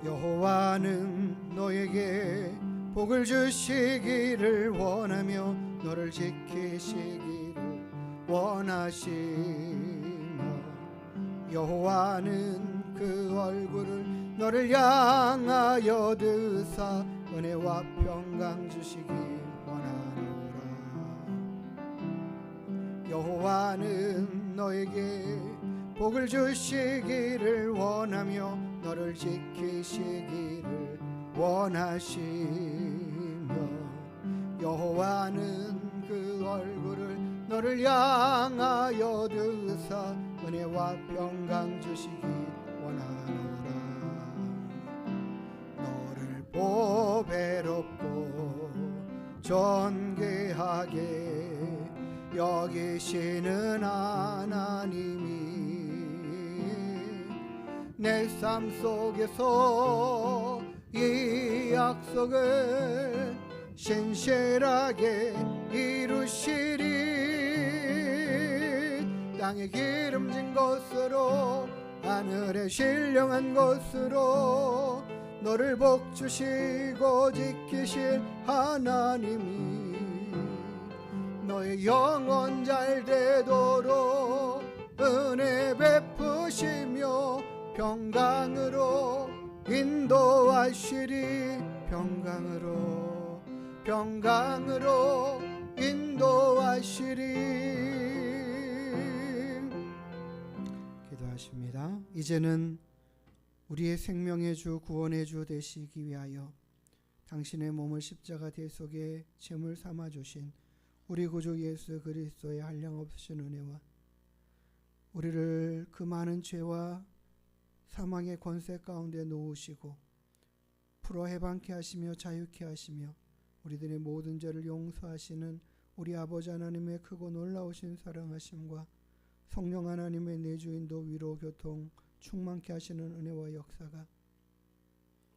S1: 여호와는 너에게 복을 주시기를 원하며 너를 지키시기를 원하시며 여호와는 그 얼굴을 너를 향하여 드사 은혜와 평강 주시기 원하노라. 여호와는 너에게 복을 주시기를 원하며 너를 지키시기를 원하시며 여호와는 그 얼굴을 너를 향하여 드사 은혜와 평강 주시기 원하노라. 너를 보배롭고 존귀하게 여기시는 하나님이 내 삶 속에서 이 약속을 신실하게 이루시리. 땅에 기름진 것으로 하늘에 신령한 것으로 너를 복주시고 지키실 하나님이 너의 영혼 잘 되도록 은혜 베푸시며 평강으로 인도하시리. 평강으로 인도하시리. 기도하십니다. 이제는 우리의 생명의 주 구원의 주 되시기 위하여 당신의 몸을 십자가 대속에 제물 삼아 주신 우리 구주 예수 그리스도의 한량없으신 은혜와 우리를 그 많은 죄와 사망의 권세 가운데 놓으시고 풀어 해방케 하시며 자유케 하시며 우리들의 모든 죄를 용서하시는 우리 아버지 하나님의 크고 놀라우신 사랑하심과 성령 하나님의 내주인도 위로 교통 충만케 하시는 은혜와 역사가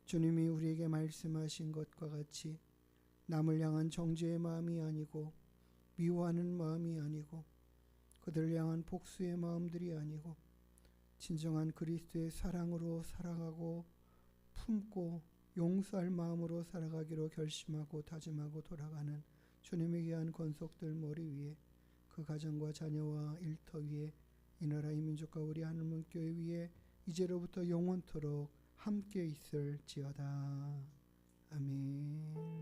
S1: 주님이 우리에게 말씀하신 것과 같이 남을 향한 정죄의 마음이 아니고 미워하는 마음이 아니고 그들을 향한 복수의 마음들이 아니고 진정한 그리스도의 사랑으로 살아가고 품고 용서할 마음으로 살아가기로 결심하고 다짐하고 돌아가는 주님에 의한 권속들 머리 위에 그 가정과 자녀와 일터 위에 이 나라의 민족과 우리 하늘문 교회 위에 이제로부터 영원토록 함께 있을지어다. 아멘.